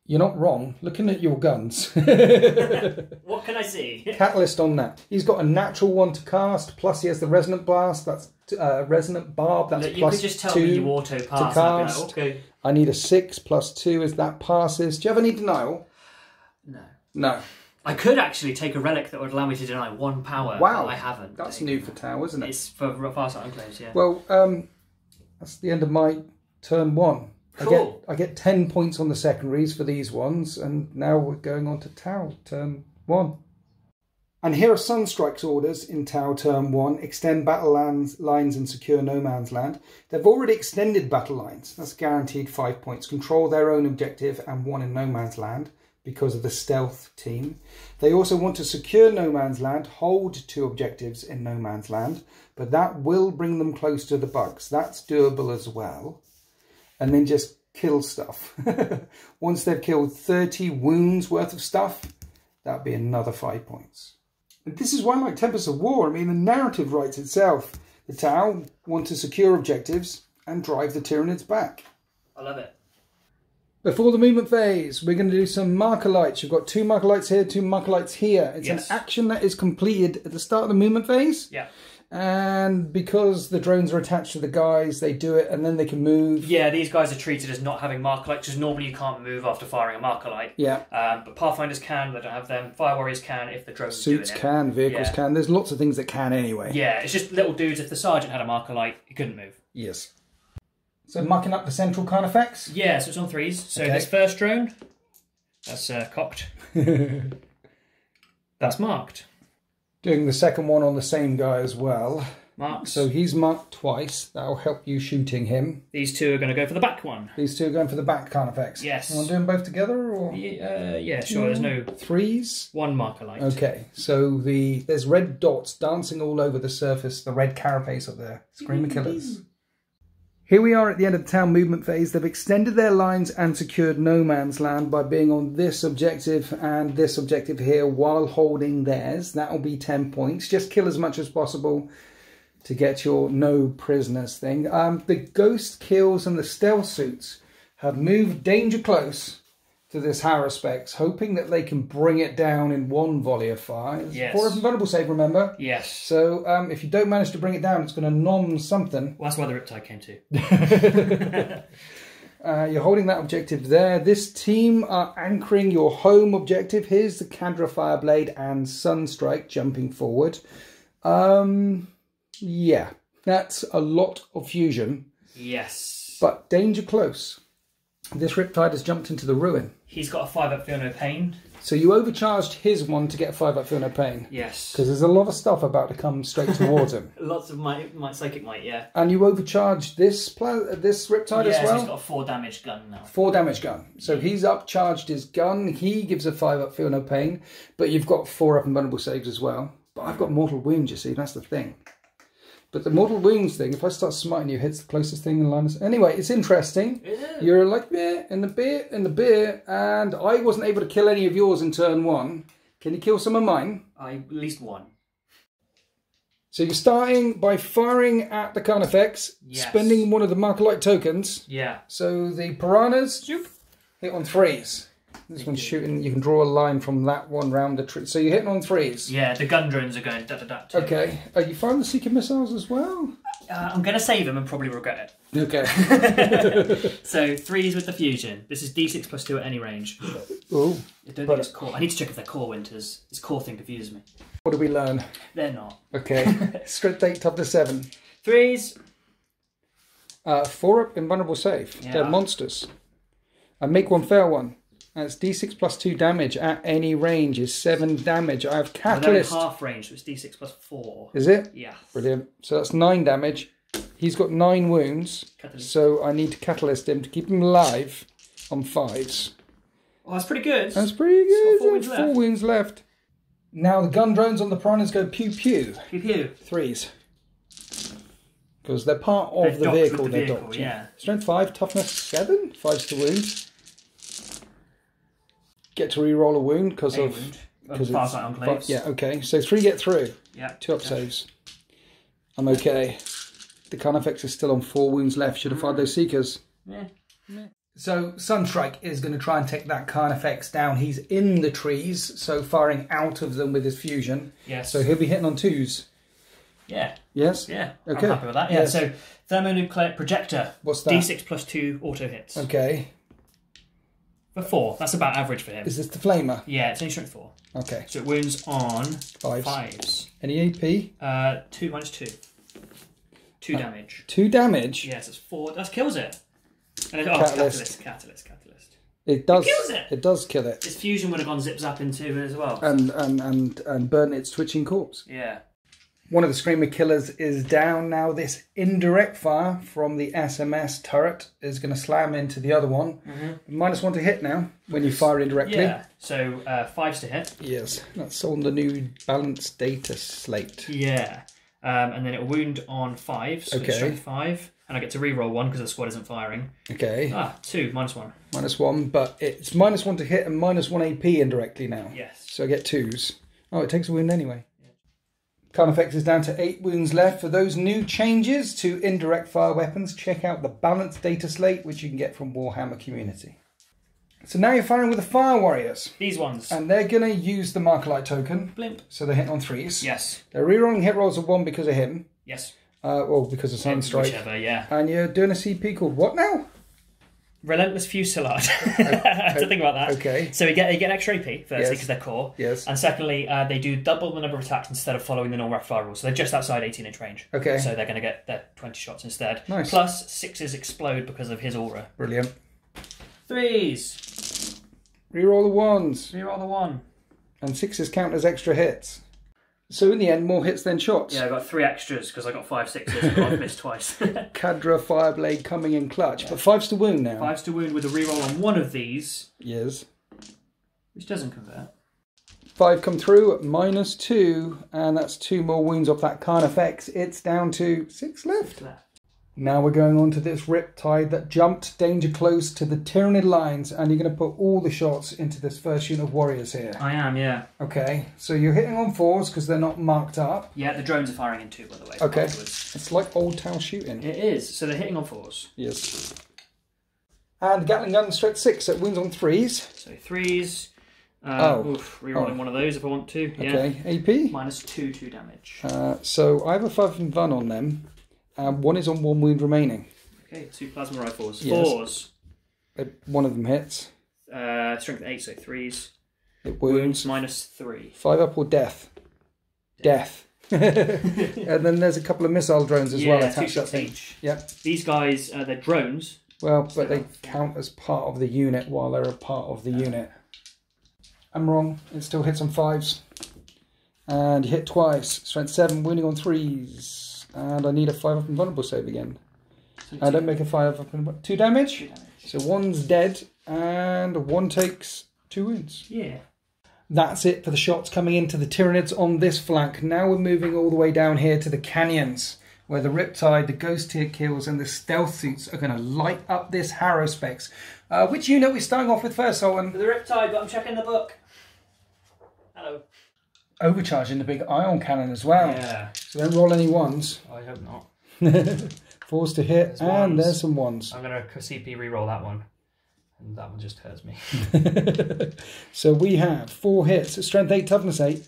You're not wrong. Looking at your guns. What can I see? Catalyst on that. He's got a natural 1 to cast, plus he has the Resonant Blast. That's Resonant Barb. That's Look, you plus could just tell 2 me you auto pass. to cast. Like, okay. I need a 6 plus 2 as that passes. Do you have any denial? No. No. I could actually take a relic that would allow me to deny 1 power. Wow. But I haven't. That's new for Tau, isn't it? It's for Farsight Enclaves, yeah. Well, that's the end of my turn 1. Cool. I get 10 points on the secondaries for these ones, and now we're going on to Tau, turn 1. And here are Sunstrike's orders in Tau, turn 1. Extend battle lines and secure no man's land. They've already extended battle lines. That's guaranteed 5 points. Control their own objective and 1 in no man's land because of the stealth team. They also want to secure no man's land, hold 2 objectives in no man's land, but that will bring them close to the bugs. That's doable as well. And then just kill stuff. Once they've killed 30 wounds worth of stuff, that'd be another 5 points. And this is why I like Tempest of War. I mean, the narrative writes itself. The Tau want to secure objectives and drive the Tyranids back. I love it. Before the movement phase, we're going to do some marker lights. You've got 2 marker lights here, 2 marker lights here. It's an action that is completed at the start of the movement phase. Yeah. And because the drones are attached to the guys, they do it and then they can move. Yeah, these guys are treated as not having marker lights because normally you can't move after firing a marker light. Yeah. But Pathfinders can, they don't have them. Fire Warriors can if the drones Suits doing it. can, vehicles can. There's lots of things that can anyway. Yeah, it's just little dudes. If the Sergeant had a marker light, he couldn't move. Yes. So marking up the central Carnifex? Yeah, so it's on 3s. So this first drone, that's cocked. That's marked. Doing the second one on the same guy as well. Marked. So he's marked twice. That'll help you shooting him. These 2 are going to go for the back one. These 2 are going for the back Carnifex. Yes. You want to do them both together? Or? Yeah, sure. There's no... 3s? 1 marker light. Okay, so there's red dots dancing all over the surface, the red carapace up there. Screamer Killers. Here we are at the end of the town movement phase. They've extended their lines and secured no man's land by being on this objective and this objective here while holding theirs. That'll be 10 points. Just kill as much as possible to get your no prisoners thing. The ghost kills and the stealth suits have moved danger close to this Haruspex, hoping that they can bring it down in 1 volley of fire. Yes. 4 invulnerable save, remember? Yes. So if you don't manage to bring it down, it's going to nom something. Well, that's why the Riptide came too. You're holding that objective there. This team are anchoring your home objective. Here's the Cadra Fireblade and Sunstrike jumping forward. Yeah, that's a lot of fusion. Yes. But danger close. This Riptide has jumped into the ruin. He's got a 5-up Feel No Pain. So you overcharged his one to get a 5-up Feel No Pain. Yes. Because there's a lot of stuff about to come straight towards him. Lots of my Psychic Might, yeah. And you overcharged this Riptide as well? Yeah, he's got a 4 damage gun now. 4 damage gun. So he's upcharged his gun. He gives a 5-up Feel No Pain. But you've got 4-up invulnerable saves as well. But I've got Mortal Wounds, you see. That's the thing. But the Mortal Wounds thing, if I start smiting you, hits the closest thing in line. Anyway, it's interesting. Yeah. You're like beer in the beer, and I wasn't able to kill any of yours in turn 1. Can you kill some of mine? At least 1. So you're starting by firing at the Carnifex, spending one of the Marker Light tokens. Yeah. So the Piranhas hit on 3s. This one's shooting, you can draw a line from that one round the tree. So you're hitting on 3s. Yeah, the gun drones are going da-da-da too. Okay. Are you firing the Seeker missiles as well? I'm going to save them and probably regret it. Okay. So 3s with the fusion. This is D6 plus 2 at any range. Oh. I don't think it's core. I need to check if they're core winters. This core thing confuses me. What do we learn? They're not. Okay. Script 8 top to 7. 3s. 4-up invulnerable save. Yeah. They're monsters. And make one fail one. That's D6 plus 2 damage at any range is 7 damage. I have Catalyst. Well, half range, so it's D6 plus 4. Is it? Yeah. Brilliant. So that's 9 damage. He's got 9 wounds, so I need to catalyst him to keep him alive on 5s. Well, that's pretty good. That's pretty good. 4 wounds 4 wounds left. Now the gun drones on the piranhas go pew pew. Pew pew. 3s. Because they're part of the vehicle. They're docked. Yeah. Strength 5, toughness 7, 5s to wound. Get to re-roll a wound because of... Farsight Enclaves. Yeah, okay. So 3 get through. Yeah. 2 up saves. I'm okay. The Carnifex is still on 4 wounds left. Should have fired those Seekers. Yeah. So Sunstrike is going to try and take that Carnifex down. He's in the trees, so firing out of them with his fusion. Yes. So he'll be hitting on 2s. Yeah. Yes? Yeah. Okay. I'm happy with that. Yeah, yes. So Thermonuclear Projector. What's that? D6 plus 2 auto hits. Okay. For 4. That's about average for him. Is this the Flamer? Yeah, it's only strength 4. Okay. So it wounds on 5s. 5s. Any AP? 2 minus 2. 2 damage. 2 damage? Yes, it's 4. That kills it. And Catalyst. Catalyst. It does. It kills it. It does kill it. Its fusion would have gone zip zap into it as well. And burnt its twitching corpse. Yeah. One of the Screamer Killers is down now. This indirect fire from the SMS turret is going to slam into the other one. -1 to hit now when you fire indirectly. Yeah. So 5s to hit. Yes, that's on the new balanced data slate. Yeah. And then it'll wound on 5s. So okay. Strength 5. And I get to re-roll 1 because the squad isn't firing. Okay. 2, -1. -1, but it's -1 to hit and -1 AP indirectly now. Yes. So I get 2s. Oh, it takes a wound anyway. Yeah. Carnifex is down to 8 wounds left. For those new changes to indirect fire weapons, check out the balanced data slate, which you can get from Warhammer Community. So now you're firing with the Fire Warriors. These ones. And they're going to use the Markerlight token. Blimp. So they're hitting on 3s. Yes. They're rerolling hit rolls of 1 because of him. Yes. Well, because of Sunstrike. Whichever, yeah. And you're doing a CP called what now? Relentless Fusillade. I have to think about that. Okay. So you get extra AP, firstly, because they're core. Yes. And secondly, they do double the number of attacks instead of following the normal rapid fire rule. So they're just outside 18-inch range. Okay. So they're going to get their 20 shots instead. Nice. Plus, 6s explode because of his aura. Brilliant. 3s. Reroll the 1s. Reroll the 1. And 6s count as extra hits. So in the end, more hits than shots. Yeah, I got 3 extras because I got 5 6s and I've missed twice. Cadra Fireblade coming in clutch. Yeah. But 5s to wound now. 5s to wound with a reroll on 1 of these. Yes. Which doesn't convert. 5 come through, -2. And that's 2 more wounds off that Carnifex. It's down to 6 left. Now we're going on to this Riptide that jumped danger close to the Tyranid lines, and you're going to put all the shots into this first unit of warriors here. I am, yeah. Okay, so you're hitting on 4s because they're not marked up. Yeah, the drones are firing in 2, by the way. Okay, afterwards. It's like Old Town shooting. It is, so they're hitting on 4s. Yes. And the Gatling gun straight 6, so it wounds on 3s. So 3s. Rerolling one of those if I want to. Yeah. Okay, AP? -2 damage. So I have a 5 and Van on them. 1 is on 1 wound remaining. Okay, 2 plasma rifles. Yes. 4s. One of them hits. Strength 8, so 3s. It wounds. -3. 5 up or death? Death. And then there's a couple of missile drones as well attached up each. Yep. These guys, they're drones. Well, but they count as part of the unit while they're a part of the unit. I'm wrong. It still hits on 5s. And you hit twice. Strength 7, wounding on 3s. And I need a 5 up and vulnerable save again. So I don't make a 5 up and 2 damage. 2 damage. So 1's dead and 1 takes 2 wounds. Yeah. That's it for the shots coming into the Tyranids on this flank. Now we're moving all the way down here to the canyons, where the Riptide, the Ghost Tier kills, and the Stealth Suits are going to light up this Harrowspex. Which unit are we starting off with first, Sultan? The Riptide, but I'm checking the book. Hello. Overcharging the big ion cannon as well. Yeah. So don't roll any 1s. I hope not. 4s to hit, and there's some 1s. I'm going to CP reroll that one. And that one just hurts me. So we have 4 hits. Strength 8, toughness 8.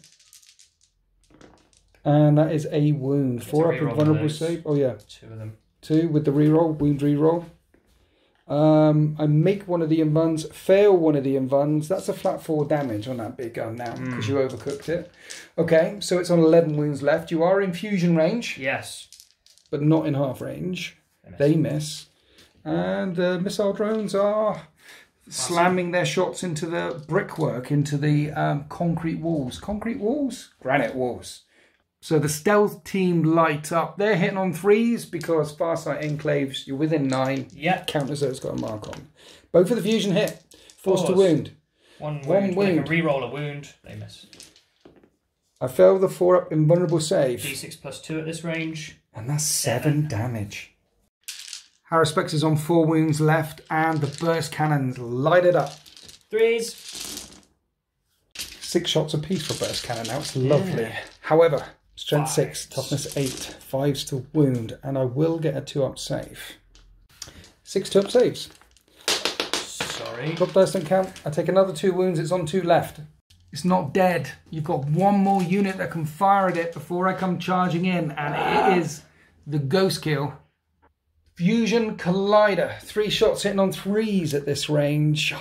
And that is a wound. 4 up and vulnerable save. Oh yeah. 2 of them. 2 with the reroll, wound reroll. I make one of the invuns, fail one of the invuns. That's a flat 4 damage on that big gun now because you overcooked it. Okay, so it's on 11 wounds left. You are in fusion range. Yes. But not in half range. They miss. And the missile drones are slamming their shots into the brickwork, into the concrete walls. Concrete walls? Granite walls. So the stealth team light up. They're hitting on 3s because Farsight Enclaves, you're within 9. Yeah. Counters those got a mark on. Both for the fusion hit. Force to wound. One wound. They can re-roll a wound. They miss. I fail the 4-up invulnerable save. D6 plus 2 at this range. And that's 7 damage. Haruspex is on 4 wounds left and the burst cannons light it up. 3s. 6 shots apiece for burst cannon now. It's lovely. Yeah. However, strength 6, toughness 8, 5s to wound, and I will get a 2-up save. 6 2-up saves. Sorry. Got burst and count. I take another 2 wounds. It's on 2 left. It's not dead. You've got 1 more unit that can fire at it before I come charging in, and it is the ghost kill. Fusion Collider. 3 shots hitting on 3s at this range.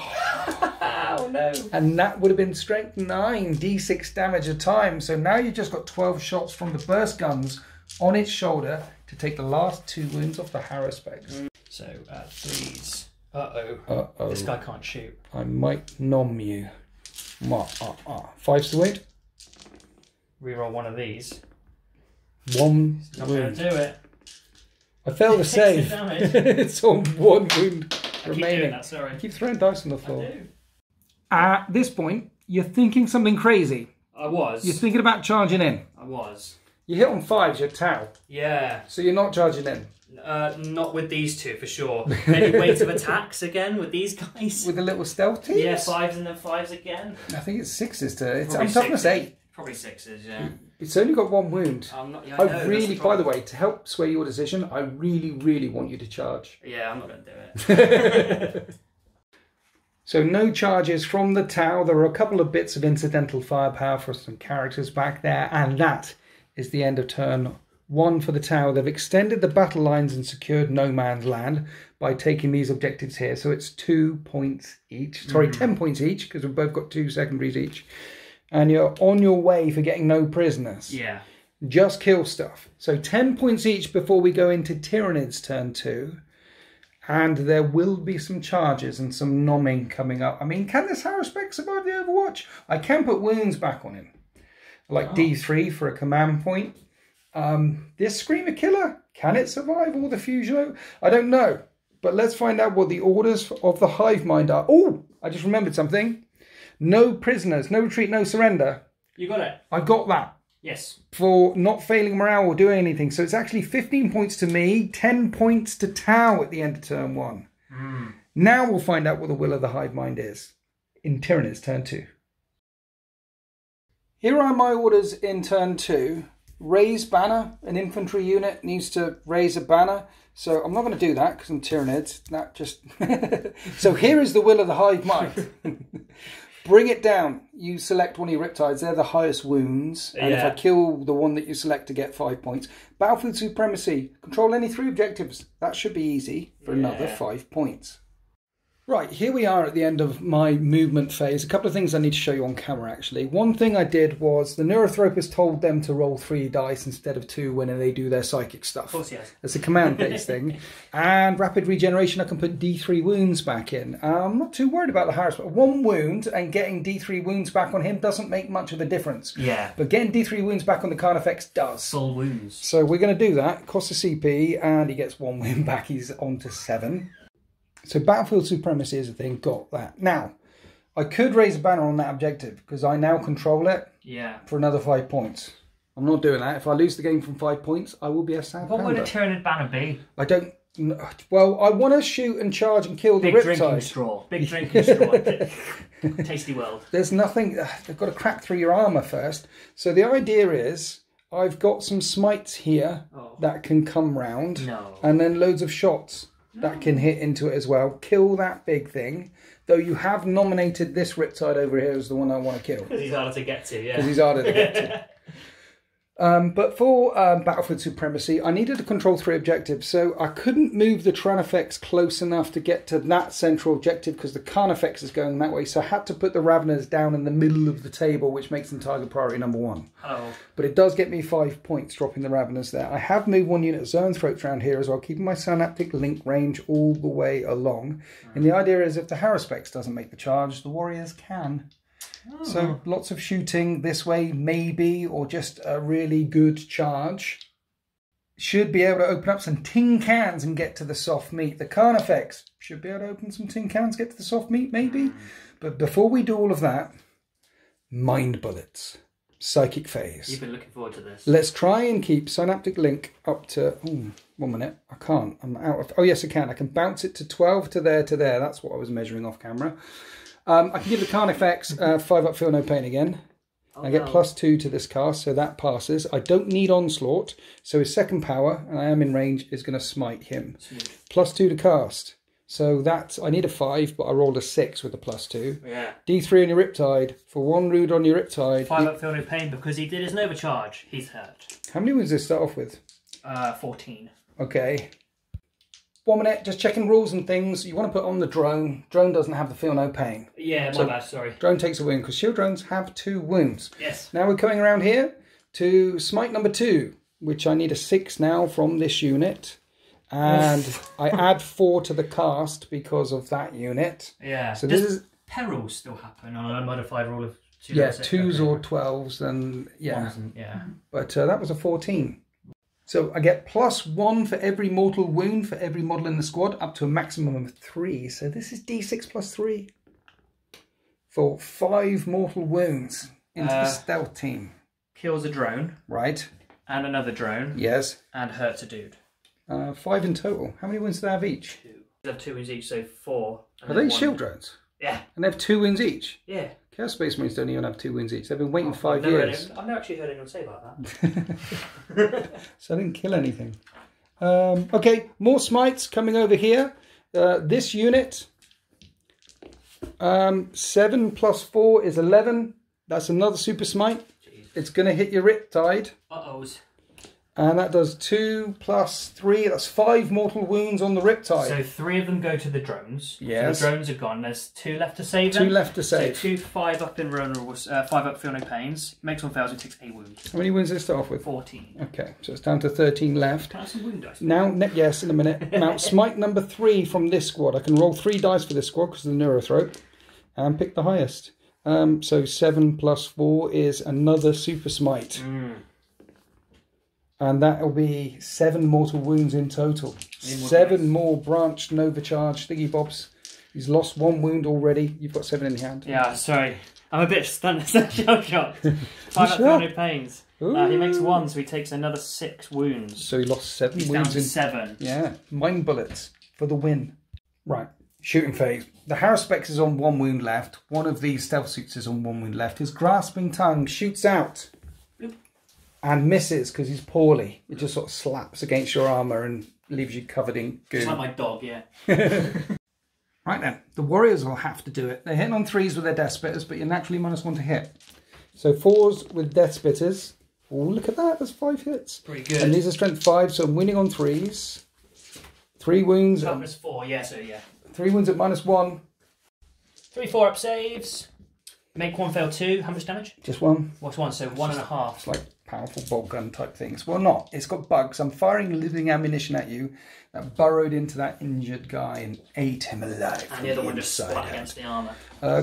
Oh no. And that would have been strength 9, d6 damage a time. So now you've just got 12 shots from the burst guns on its shoulder to take the last 2 wounds off the Haruspex. So 3s. Uh-oh. Uh-oh. This guy can't shoot. I might nom you. 5s to wound. Reroll one of these. 1 Not wound. going to do it. I failed the save. It's on 1 wound remaining. Doing that, sorry. Keep throwing dice on the floor. I do. At this point, you're thinking something crazy. I was. You're thinking about charging in. I was. You hit on 5s, you're Tau. Yeah. So you're not charging in. Not with these 2 for sure. Maybe weight of attacks again with these guys. With a little stealth team? Yeah, 5s and then 5s again. I think it's 6s to. It's Probably toughness 8. Probably 6s, yeah. It's only got 1 wound. Yeah, I really, by the way, to help sway your decision, I really want you to charge. Yeah, I'm not going to do it. So no charges from the Tau. There are a couple of bits of incidental firepower for some characters back there, and that is the end of turn 1 for the Tau. They've extended the battle lines and secured no man's land by taking these objectives here. So it's 2 points each. Sorry, 10 points each, because we've both got 2 secondaries each. And you're on your way for getting no prisoners. Yeah. Just kill stuff. So 10 points each before we go into Tyranids turn 2. And there will be some charges and some nomming coming up. I mean, can this Haruspex survive the Overwatch? I can put wounds back on him. Like D3 for a command point. This Screamer Killer, can it survive all the fusion? I don't know. But let's find out what the orders of the Hive Mind are. Oh, I just remembered something. No prisoners, no retreat, no surrender. You got it. I got that. Yes. For not failing morale or doing anything. So it's actually 15 points to me, 10 points to Tau at the end of turn 1. Now we'll find out what the will of the Hive Mind is in Tyranids turn 2. Here are my orders in turn 2. Raise banner. An infantry unit needs to raise a banner. So I'm not going to do that because I'm Tyranids. That just... So here is the will of the Hive Mind. Bring it down. You select one of your Riptides. They're the highest wounds. And if I kill the one that you select to get 5 points. Battlefield Supremacy. Control any 3 objectives. That should be easy for another 5 points. Right, here we are at the end of my movement phase. A couple of things I need to show you on camera, actually. One thing I did was the Neurothropus told them to roll 3 dice instead of 2 when they do their psychic stuff. Of course, yes. It's a command-based thing. And rapid regeneration, I can put D3 wounds back in. I'm not too worried about the harassment. 1 wound and getting D3 wounds back on him doesn't make much of a difference. Yeah. But getting D3 wounds back on the Carnifex does. Full wounds. So we're going to do that. Costs a CP, and he gets 1 wound back. He's on to 7. So Battlefield Supremacy is a thing, got that. Now, I could raise a banner on that objective because I now control it for another 5 points. I'm not doing that. If I lose the game from 5 points, I will be a sad What would a Tyranid banner be? I don't... Well, I want to shoot and charge and kill the Riptide. Big drinking straw. Big drinking straw. Tasty world. There's nothing... They've got to crack through your armour first. So the idea is I've got some smites here that can come round. No. And then loads of shots that can hit into it as well. Kill that big thing. Though you have nominated this Riptide over here as the one I want to kill. Because he's harder to get to, yeah. Because he's harder to get to. But for Battlefield Supremacy, I needed to control 3 objectives, so I couldn't move the Tranifex close enough to get to that central objective because the Carnifex is going that way, so I had to put the Raveners down in the middle of the table, which makes them target priority number 1. But it does get me 5 points dropping the Raveners there. I have moved 1 unit of Zoanthropes around here as well, keeping my Synaptic Link range all the way along. And the idea is if the Haruspex doesn't make the charge, the Warriors can. Oh. So lots of shooting this way, maybe, or just a really good charge. Should be able to open up some tin cans and get to the soft meat. The Carnifex should be able to open some tin cans, get to the soft meat, maybe. But before we do all of that, Mind Bullets, Psychic Phase. You've been looking forward to this. Let's try and keep Synaptic Link up to... Ooh, 1 minute. I can't. I'm out of... Oh, yes, I can. I can bounce it to 12 to there to there. That's what I was measuring off camera. I can give the Carnifex 5-up Feel No Pain again. I get +2 to this cast, so that passes. I don't need Onslaught, so his second power, and I am in range, is going to smite him. +2 to cast. So that's, I need a 5, but I rolled a 6 with a +2. Yeah. D3 on your Riptide. For 1 Rude on your Riptide. 5-up Feel No Pain because he did his Nova Charge. He's hurt. How many wounds does it start off with? 14. Okay. 1 minute, just checking rules and things. You want to put on the drone. Drone doesn't have the Feel No Pain. Yeah, my bad, sorry. Drone takes a wound because shield drones have 2 wounds. Yes. Now we're coming around here to smite number 2, which I need a 6 now from this unit. And I add 4 to the cast because of that unit. Yeah. So this is perils still happen on an unmodified rule of 2. Yeah, 2s or 12s, and yeah. Yeah. But that was a 14. So I get +1 for every mortal wound for every model in the squad, up to a maximum of 3. So this is D6 +3 for 5 mortal wounds into the stealth team. Kills a drone. Right. And another drone. Yes. And hurts a dude. 5 in total. How many wounds do they have each? 2. They have 2 wounds each, so 4. Are they shield drones? Yeah. And they have 2 wounds each? Yeah. Chaos Space Marines don't even have 2 wounds each. They've been waiting 5 years. I've never actually heard anyone say about that. So I didn't kill anything. Okay, more smites coming over here. This unit, 7 + 4 is 11. That's another super smite. Jeez. It's going to hit your Riptide. Uh-ohs. And that does 2 + 3. That's 5 mortal wounds on the Riptide. So 3 of them go to the drones. Yes. So the drones are gone. There's 2 left to save. 2 left to save. So 2 5-up in vulnerables, 5-up Feel No Pains. Makes one fails and takes 8 wounds. How many wounds does it start off with? 14. Okay, so it's down to 13 left. Can I have some wound dice? Now, yes, in a minute. Now, smite number 3 from this squad. I can roll 3 dice for this squad because of the Neurothrope and pick the highest. So 7 + 4 is another super smite. And that will be 7 mortal wounds in total. 7 more branched Nova Charge thingy bobs. He's lost 1 wound already. You've got 7 in your hand. Yeah, sorry. I'm a bit stunned. Shell shocked. 5-up Feel No Pains. He makes 1, so he takes another 6 wounds. So he lost 7 He's wounds. Down to 7. Yeah, Mind Bullets for the win. Right, shooting phase. The Haruspex is on 1 wound left. One of these stealth suits is on 1 wound left. His Grasping Tongue shoots out. And misses because he's poorly. It just sort of slaps against your armour and leaves you covered in goo. It's like my dog, yeah. Right then, the Warriors will have to do it. They're hitting on 3s with their Death Spitters, but you're naturally -1 to hit. So 4s with Death Spitters. Oh, look at that, that's 5 hits. Pretty good. And these are strength 5, so I'm winning on 3s. 3 wounds. Toughness 4, yeah, so yeah. 3 wounds at -1. 3 4-up saves. Make 1 fail 2. How much damage? Just 1. What's 1? So 1.5. It's like powerful bolt gun type things. Well, not. It's got bugs. I'm firing living ammunition at you that burrowed into that injured guy and ate him alive. And the other one just splat against the armour.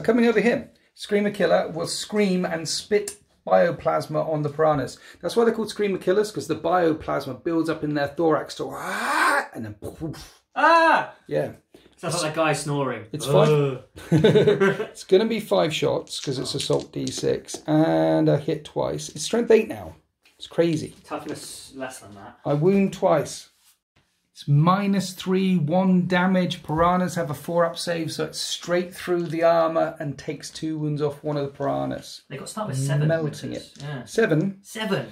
Coming over here, Screamer Killer will scream and spit bioplasma on the piranhas. That's why they're called Screamer Killers, because the bioplasma builds up in their thorax to and then poof. Ah! Yeah. Sounds like that guy snoring. It's 5. It's going to be 5 shots because it's assault D6 and I hit twice. It's strength 8 now. It's crazy. Toughness less than that. I wound twice. It's -3, 1 damage. Piranhas have a 4-up save, so it's straight through the armour and takes 2 wounds off one of the piranhas. They got to start with 7. Melting it. Yeah. 7? 7.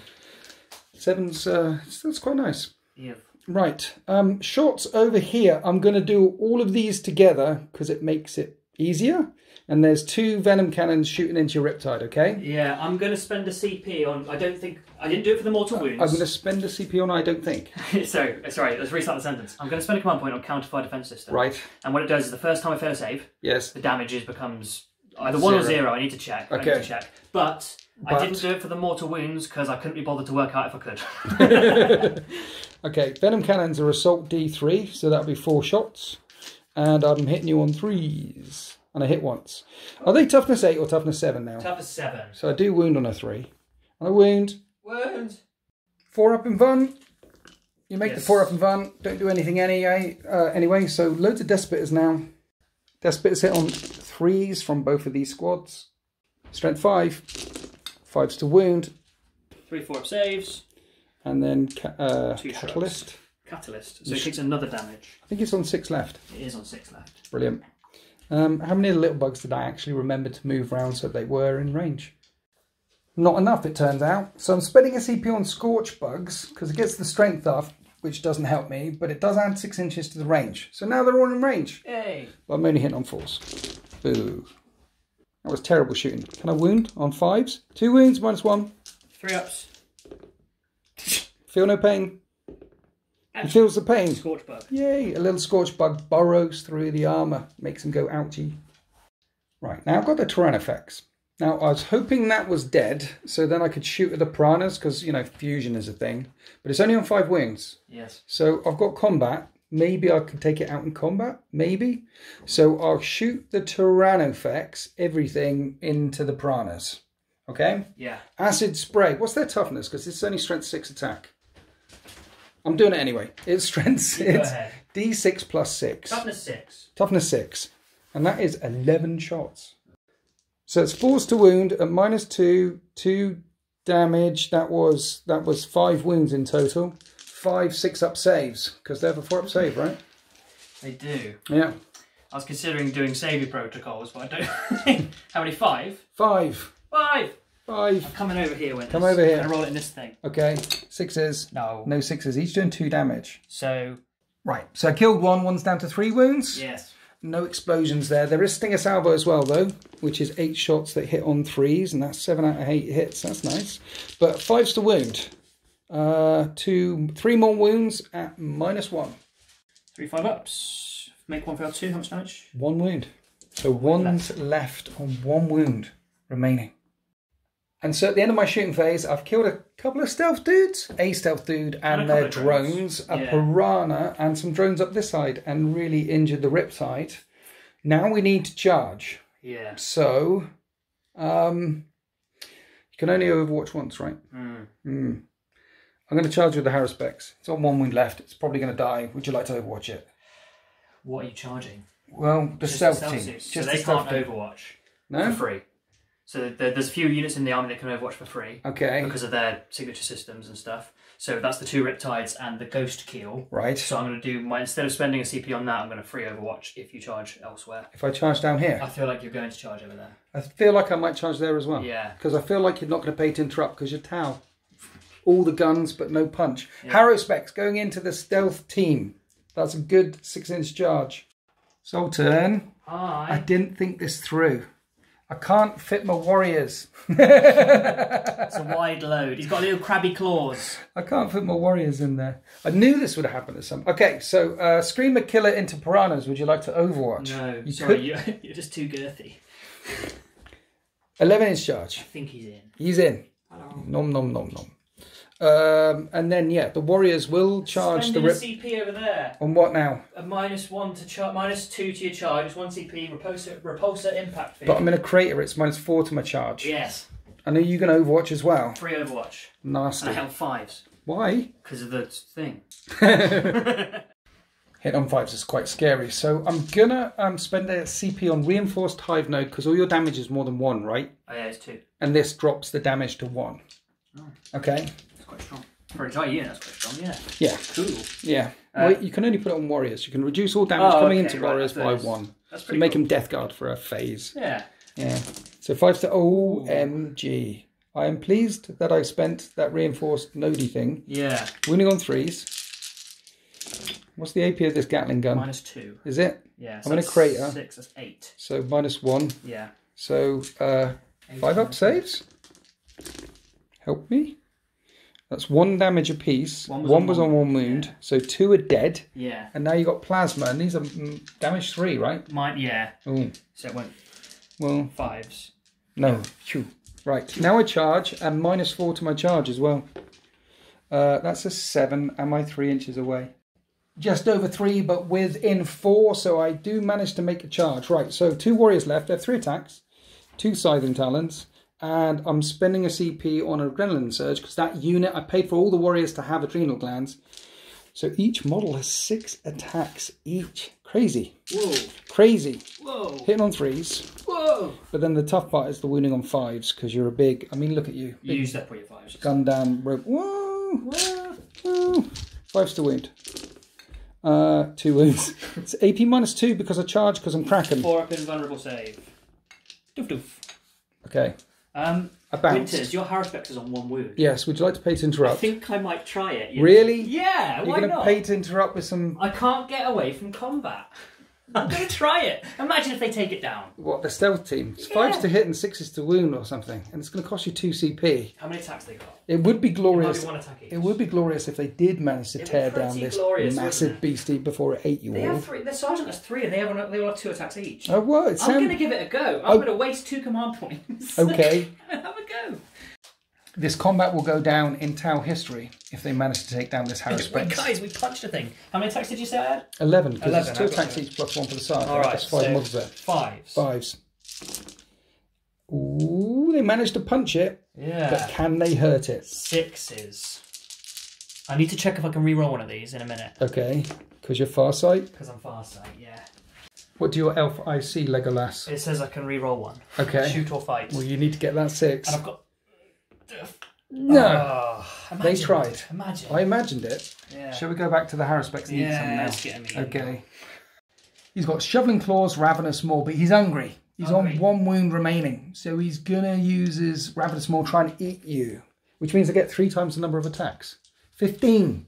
7's, that's quite nice. Yeah. Right, shots over here. I'm going to do all of these together because it makes it easier. And there's 2 venom cannons shooting into your Riptide, okay? Yeah, I'm going to spend a CP on... I didn't do it for the mortal wounds. I'm going to spend a CP on I don't think. Sorry, let's restart the sentence. I'm going to spend a command point on Counter Fire Defense System. Right. And what it does is the first time I fail a save, yes, the damage becomes either 1 or 0. I need to check. Okay. But I didn't do it for the mortal wounds because I couldn't be bothered to work out if I could. Okay, venom cannons are assault D3, so that'll be 4 shots. And I'm hitting you on 3s. And I hit once. Are they toughness 8 or toughness 7 now? Toughness 7. So I do wound on a 3. And I wound. Wound. 4 up in fun. You make the 4 up in fun. Don't do anything anyway. So loads of Death Spitters now. Death Spitters hit on 3s from both of these squads. Strength 5. 5s to wound. 3 4-up saves. And then 2 Catalyst. Shrubs. Catalyst. So it takes another damage. I think it's on 6 left. It is on 6 left. Brilliant. How many little bugs did I actually remember to move around so they were in range? Not enough, it turns out. So I'm spending a CP on Scorch Bugs because it gets the strength up, which doesn't help me, but it does add 6 inches to the range. So now they're all in range. Yay! But I'm only hitting on 4s. Boo. That was terrible shooting. Can I wound on 5s? 2 wounds, -1. 3 ups. Feel no pain. He feels the pain. Scorch Bug. Yay! A little Scorch Bug burrows through the armour. Makes him go ouchie. Right, now I've got the Tyrannofex. Now, I was hoping that was dead, so then I could shoot at the Piranhas, because, you know, fusion is a thing. But it's only on 5 wings. Yes. So I've got combat. Maybe I could take it out in combat. Maybe. So I'll shoot the Tyrannofex, everything, into the Piranhas. Okay? Yeah. Acid Spray. What's their toughness? Because it's only strength 6 attack. I'm doing it anyway. It's strength. It's D6 plus 6. Toughness 6. Toughness 6. And that is 11 shots. So it's 4s to wound at -2, 2 damage. That was 5 wounds in total. 5 6-up saves, because they have a 4-up save, right? They do. Yeah. I was considering doing saving protocols, but I don't. How many? 5? 5. 5. 5. I'm coming over here with Come over here. I'm gonna roll it in this thing. Okay. 6s. No. No 6s. Each doing 2 damage. So. Right. So I killed 1. 1's down to 3 wounds. Yes. No explosions there. There is Stinger Salvo as well, though, which is 8 shots that hit on 3s, and that's 7 out of 8 hits. That's nice. But 5s to wound. 3 more wounds at -1. 3 5-ups. Make 1 fail 2. How much damage? 1 wound. So 1's left on 1 wound remaining. And so at the end of my shooting phase, I've killed a couple of stealth dudes. A stealth dude and their drones. A piranha and some drones up this side. And really injured the Riptide. Now we need to charge. Yeah. So, you can only overwatch once, right? I'm going to charge with the Haruspex. It's on 1 wound left. It's probably going to die. Would you like to overwatch it? What are you charging? Well, the stealth team. Just so they can't overwatch. No? For free. So there's a few units in the army that can overwatch for free. Okay. Because of their signature systems and stuff. So that's the 2 Riptides and the Ghost Keel. Right. So I'm going to do instead of spending a CP on that, I'm going to free overwatch if you charge elsewhere. If I charge down here? I feel like you're going to charge over there. I feel like I might charge there as well. Yeah. Because I feel like you're not going to pay to interrupt because you're Tau. All the guns but no punch. Yeah. Haruspex going into the stealth team. That's a good 6-inch charge. Sultan. Hi. I didn't think this through. I can't fit my warriors. It's a wide load. He's got little crabby claws. I can't fit my warriors in there. I knew this would happen to some. Okay, so Screamer Killer into Piranhas. Would you like to overwatch? No, you're just too girthy. 11-inch charge. I think he's in. He's in. Hello. Nom nom nom nom. And then the warriors will charge Spending the CP over there. On what now? A -1 to charge, -2 to your charge, 1 CP, repulsor impact field. But I'm in a crater, it's -4 to my charge. Yes. And are you going to overwatch as well? Free overwatch. Nasty. And I held 5s. Why? Because of the thing. Hit on 5s is quite scary. So I'm going to spend a CP on Reinforced Hive Node because all your damage is more than 1, right? Oh yeah, it's 2. And this drops the damage to 1. Oh. Okay. Quite strong. For a giant unit, that's quite strong, yeah. Yeah. Cool. Yeah. Well, you can only put it on warriors. You can reduce all damage coming into warriors by 1. That's pretty make them Death Guard for a phase. Yeah. Yeah. So 5 to OMG. I am pleased that I spent that reinforced nodey thing. Yeah. Wounding on 3s. What's the AP of this Gatling gun? -2. Is it? Yeah. So I'm in a crater. 6, that's 8. So -1. Yeah. So 5-up saves. Help me. That's 1 damage apiece. One was on 1 wound. Yeah. So 2 are dead. Yeah. And now you got plasma, and these are damage 3, right? Yeah. Ooh. So it went. Well. 5s. No. Phew. Right. Now I charge, and -4 to my charge as well. That's a 7, and my 3 inches away. just over 3, but within 4, so I do manage to make a charge. Right, so 2 warriors left. I have 3 attacks, 2 Scything Talons, and I'm spending a CP on Adrenaline Surge because that unit, I paid for all the warriors to have adrenal glands. So each model has 6 attacks each. Crazy. Whoa. Crazy. Whoa. Hitting on 3s. Whoa. But then the tough part is the wounding on 5s because you're a big, I mean, look at you. You used up all your 5s. Gundam rope. Whoa. Whoa. 5s to wound. 2 wounds. It's AP -2 because I charge because I'm cracking. 4 up invulnerable save. Doof doof. Okay. I bounced. Winters, your Haruspex is on 1 wound. Yes, would you like to pay to interrupt? I think I might try it. Really? Yeah, why not? You're going to pay to interrupt with some... I can't get away from combat. I'm going to try it. Imagine if they take it down. What, the stealth team? It's 5s to hit and 6s to wound or something. And it's going to cost you 2 CP. How many attacks they got? It would be glorious. It might be 1 attack each. It would be glorious if they did manage to tear down this massive beastie before it ate you all. They have 3. The sergeant has 3 and they all have 2 attacks each. Oh, what? I'm going to give it a go. I'm going to waste 2 command points. Okay. Have a go. This combat will go down in Tau history if they manage to take down this Haruspex. Wait, guys, we punched a thing. How many attacks did you say I had? 11, because it's 2 attacks each plus 1 for the sergeant. All right, that's 5 models there. 5s. 5s. Ooh, they managed to punch it. Yeah. But can they hurt it? 6s. I need to check if I can reroll one of these in a minute. Okay, because you're Farsight? Because I'm Farsight, yeah. What do your elf I see, Legolas? It says I can reroll 1. Okay. Shoot or fight. Well, you need to get that 6. And I've got... No. They tried. Imagine. I imagined it. Yeah. Shall we go back to the Haruspex and eat some now? Let's get him. Okay. He's got Shoveling Claws, Ravenous Maw, but he's hungry. He's on 1 wound remaining. So he's going to use his Ravenous Maw trying to eat you, which means I get 3 times the number of attacks. 15.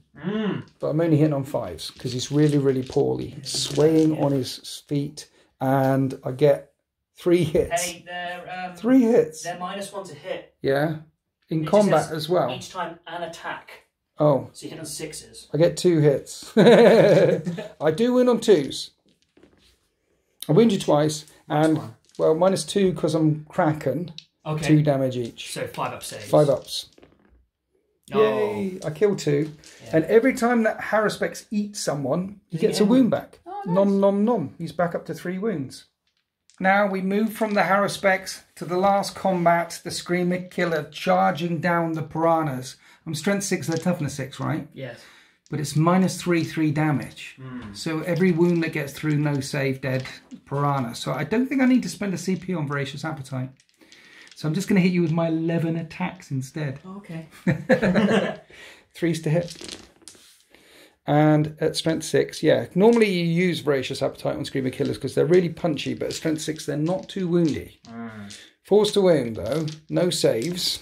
But I'm only hitting on 5s because he's really, really poorly. Swaying on his feet, and I get 3 hits. Hey, they're... 3 hits. They're -1 to hit. Yeah. In combat as well. Each time an attack. Oh. So you hit on 6s. I get 2 hits. I do win on 2s. I wound you twice. And, well, -2 because I'm cracking. Okay. 2 damage each. So 5 up saves. 5 ups. Oh. Yay. I kill 2. Yeah. And every time that Haruspex eats someone, he gets a wound back. Oh, nice. Nom nom nom. He's back up to 3 wounds. Now we move from the Haruspex to the last combat, the Screamer Killer charging down the Piranhas. I'm strength 6, they're toughness 6, right? Yes. But it's -3 damage. So every wound that gets through, no save, dead Piranha. So I don't think I need to spend a CP on Voracious Appetite. So I'm just going to hit you with my 11 attacks instead. Oh, okay. 3s to hit. And at strength 6, yeah. Normally you use Voracious Appetite on Screamer Killers because they're really punchy, but at strength 6 they're not too woundy. 4s to wound though, no saves.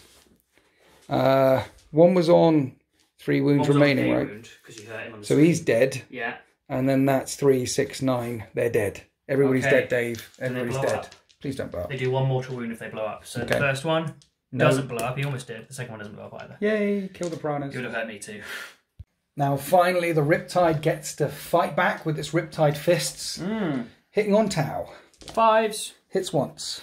1 was on 3 wounds remaining, right? Wound, you hurt him on the so he's dead. Yeah. And then that's 3, 6, 9. They're dead. Everybody's dead, Dave. Everybody's dead. Up. Please don't blow up. They do 1 mortal wound if they blow up. So the first one doesn't blow up. He almost did. The second one doesn't blow up either. Yay, kill the piranhas. It would have hurt me too. Now finally the Riptide gets to fight back with its Riptide fists. Hitting on Tau. 5s. Hits once.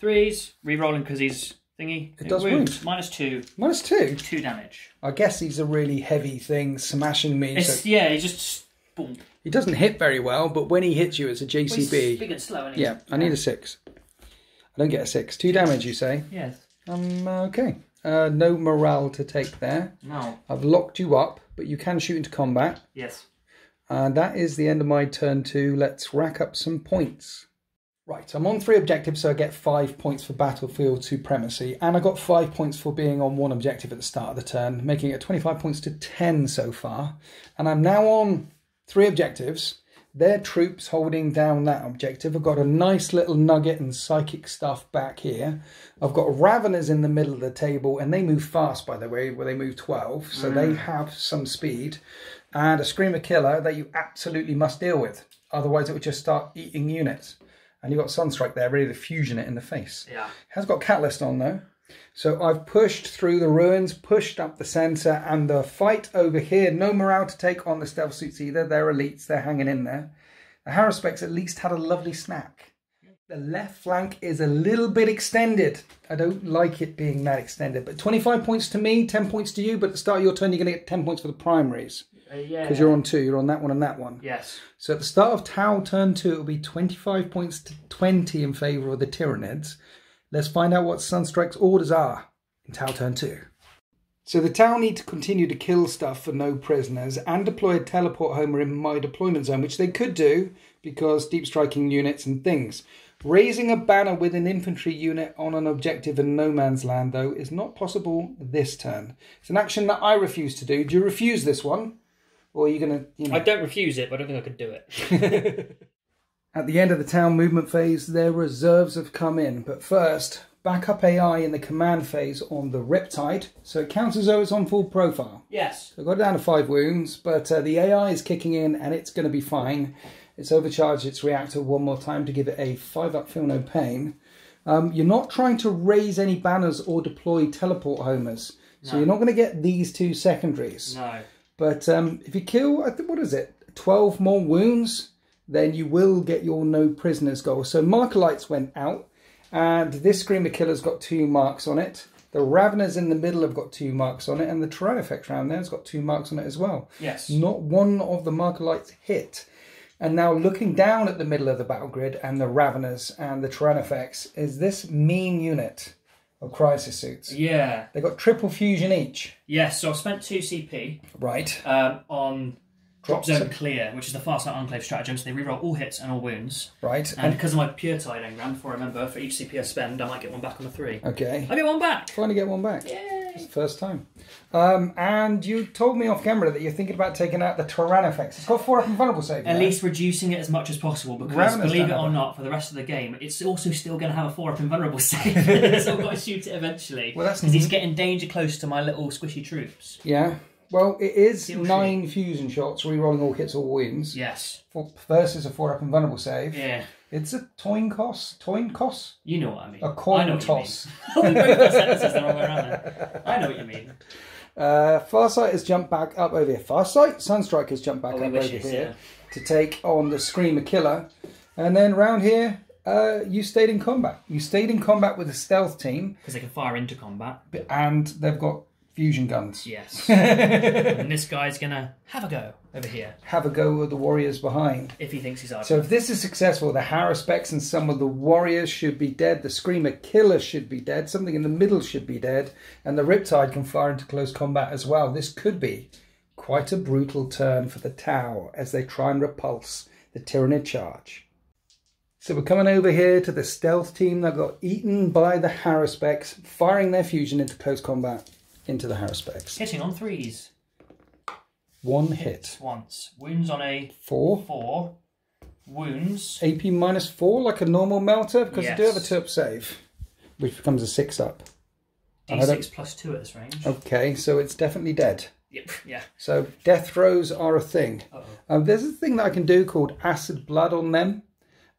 3s. Re-rolling because he's thingy. It does wound. -2. -2? 2 damage. I guess he's a really heavy thing smashing me. So yeah, he just... Boom. He doesn't hit very well, but when he hits you it's a JCB. Well, he's big and slow, isn't he? Yeah, I need a 6. I don't get a 6. 2 damage, you say? Yes. Okay. No morale to take there. No. I've locked you up, but you can shoot into combat. Yes. And that is the end of my turn 2. Let's rack up some points. Right, I'm on 3 objectives, so I get 5 points for battlefield supremacy. And I got 5 points for being on 1 objective at the start of the turn, making it 25 points to 10 so far. And I'm now on 3 objectives. Their troops holding down that objective. I've got a nice little nugget and psychic stuff back here. I've got Raveners in the middle of the table, and they move fast, by the way, where they move 12, so they have some speed. And a Screamer Killer that you absolutely must deal with. Otherwise it would just start eating units. And you've got Sunstrike there, ready to fusion it in the face. Yeah. It has got Catalyst on, though. So I've pushed through the ruins, pushed up the centre, and the fight over here, no morale to take on the stealth suits either. They're elites, they're hanging in there. The Haruspex at least had a lovely snack. The left flank is a little bit extended. I don't like it being that extended, but 25 points to me, 10 points to you, but at the start of your turn you're going to get 10 points for the primaries. Yeah. Because you're on 2. You're on that one and that one. Yes. So at the start of Tau turn 2, it'll be 25 points to 20 in favour of the Tyranids. Let's find out what Sunstrike's orders are in Tau turn 2. So the Tau need to continue to kill stuff for no prisoners and deploy a teleport homer in my deployment zone, which they could do because deep striking units and things. Raising a banner with an infantry unit on an objective in no man's land, though, is not possible this turn. It's an action that I refuse to do. Do you refuse this one? Or are you going to... I don't refuse it, but I don't think I could do it. At the end of the town movement phase, their reserves have come in. But first, backup AI in the command phase on the Riptide. So it counts as though it's on full profile. Yes. So I got it down to 5 wounds, but the AI is kicking in and it's going to be fine. It's overcharged its reactor one more time to give it a 5-up feel no pain. You're not trying to raise any banners or deploy teleport homers. So you're not going to get these 2 secondaries. No. But if you kill, I think, what is it, 12 more wounds, then you will get your no prisoners goal. So Marker Lights went out, and this Screamer Killer's got 2 marks on it. The Raveners in the middle have got 2 marks on it, and the Tyrannofex around there has got 2 marks on it as well. Yes. Not one of the Marker Lights hit. And now looking down at the middle of the battle grid and the Raveners and the Tyrannofex is this mean unit of crisis suits. Yeah. They've got triple fusion each. Yes, so I've spent 2 CP. Right. On Drop Zone Clear, which is the Farsight Enclave stratagem, so they reroll all hits and all wounds. Right. And because of my Pure Tide engram, before I remember, for each CP I spend, I might get 1 back on a 3. Okay. I get 1 back! Finally get 1 back. Yay! It's the first time. And you told me off camera that you're thinking about taking out the Tyrannofex. It's got 4-up invulnerable save. At least reducing it as much as possible, because believe it or not, for the rest of the game, it's also still going to have a 4-up invulnerable save. So I've got to shoot it eventually. Well, that's because he's getting danger close to my little squishy troops. Yeah. Well, it is 9 fusion shots, re-rolling all hits, all wounds. Yes. Versus a 4-up invulnerable save. Yeah. It's a toin cost. You know what I mean. A coin toss. We both got sentences the wrong way around then. I know what you mean. Farsight has jumped back up over here. Farsight, Sunstrike has jumped back up over here to take on the Screamer Killer. And then round here, you stayed in combat. You stayed in combat with a stealth team. Because they can fire into combat. And they've got fusion guns. Yes. And this guy's going to have a go over here. Have a go with the warriors behind. If he thinks he's out. So if this is successful, the Haruspex and some of the warriors should be dead. The Screamer Killer should be dead. Something in the middle should be dead. And the Riptide can fire into close combat as well. This could be quite a brutal turn for the Tau as they try and repulse the Tyranid charge. So we're coming over here to the stealth team that got eaten by the Haruspex, firing their fusion into close combat. Into the Haruspex. Hitting on 3s. 1 hit. Once. Wounds on a 4. 4. Wounds. AP -4 like a normal melter because they do have a 2-up save, which becomes a 6-up. D6 plus 2 at this range. Okay, so it's definitely dead. Yep, yeah. So death throws are a thing. There's a thing that I can do called Acid Blood on them.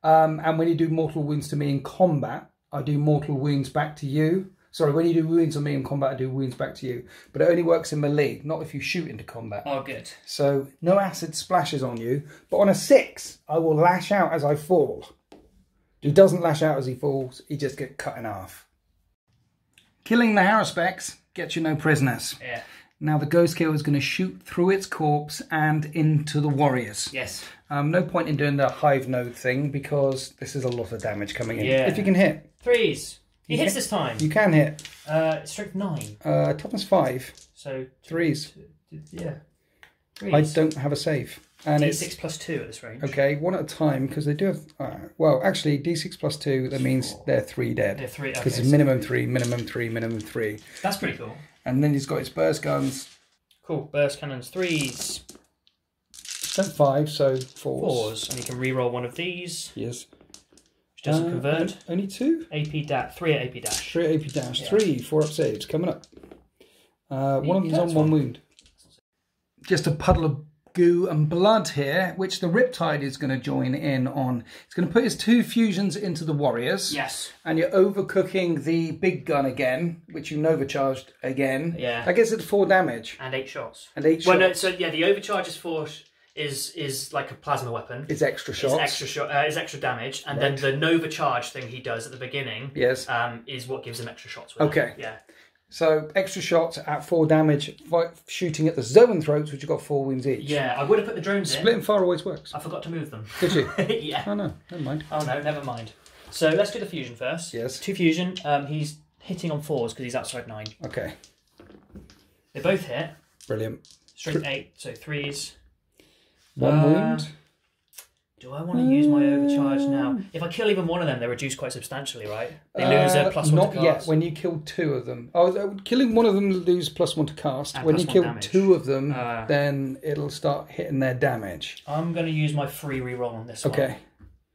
And when you do mortal wounds to me in combat, I do mortal wounds back to you. Sorry, when you do wounds on me in combat, I do wounds back to you. But it only works in melee, not if you shoot into combat. Oh, good. So no acid splashes on you. But on a 6, I will lash out as I fall. He doesn't lash out as he falls. He just gets cut in half. Killing the Haruspex gets you no prisoners. Yeah. Now the Ghost Kill is going to shoot through its corpse and into the warriors. Yes. No point in doing the hive node thing because this is a lot of damage coming in. Yeah. If you can hit. 3s. He hits this time. You can hit. Strength 9. Toughness 5. So 3s. Yeah. 3s. I don't have a save. And D6 plus 2 at this range. Okay, 1 at a time because they do have. Well, actually, D6 plus 2. That means they're 3 dead. They're 3. Because it's minimum 3, minimum 3, minimum 3. That's pretty cool. And then he's got his burst guns. Cool. Burst cannons 3s. Strength 5, so 4s. 4s, and you can re-roll 1 of these. Yes. Which doesn't convert. Only 2? AP dash. 3 at AP dash. 3 at AP dash. Yeah. 3 4-up saves coming up. One of them's on 1 wound. Just a puddle of goo and blood here, which the Riptide is going to join in on. It's going to put his 2 fusions into the warriors. Yes. And you're overcooking the big gun again, which you Nova-charged again. Yeah. I guess it's 4 damage. And 8 shots. And 8 shots. Well, no, so yeah, the overcharge is 4... is like a plasma weapon. It's extra shots. It's extra damage, and then the Nova charge thing he does at the beginning. Yes. Is what gives him extra shots. With okay. Yeah. So extra shots at 4 damage, shooting at the zoanthropes, which have got 4 wounds each. Yeah, I would have put the drones in. Split and fire always works. I forgot to move them. Did you? Yeah. Oh no, never mind. Oh no, never mind. So let's do the fusion first. Yes. 2 fusion. He's hitting on 4s because he's outside 9. Okay. They both hit. Brilliant. Strength 8, so 3s. 1 wound. Do I want to use my overcharge now? If I kill even one of them, they reduce quite substantially, right? They lose a +1 to cast. Not yet. When you kill 2 of them. Oh, killing one of them lose +1 to cast. And when you kill damage. 2 of them, then it'll start hitting their damage. I'm going to use my free reroll on this one. Okay.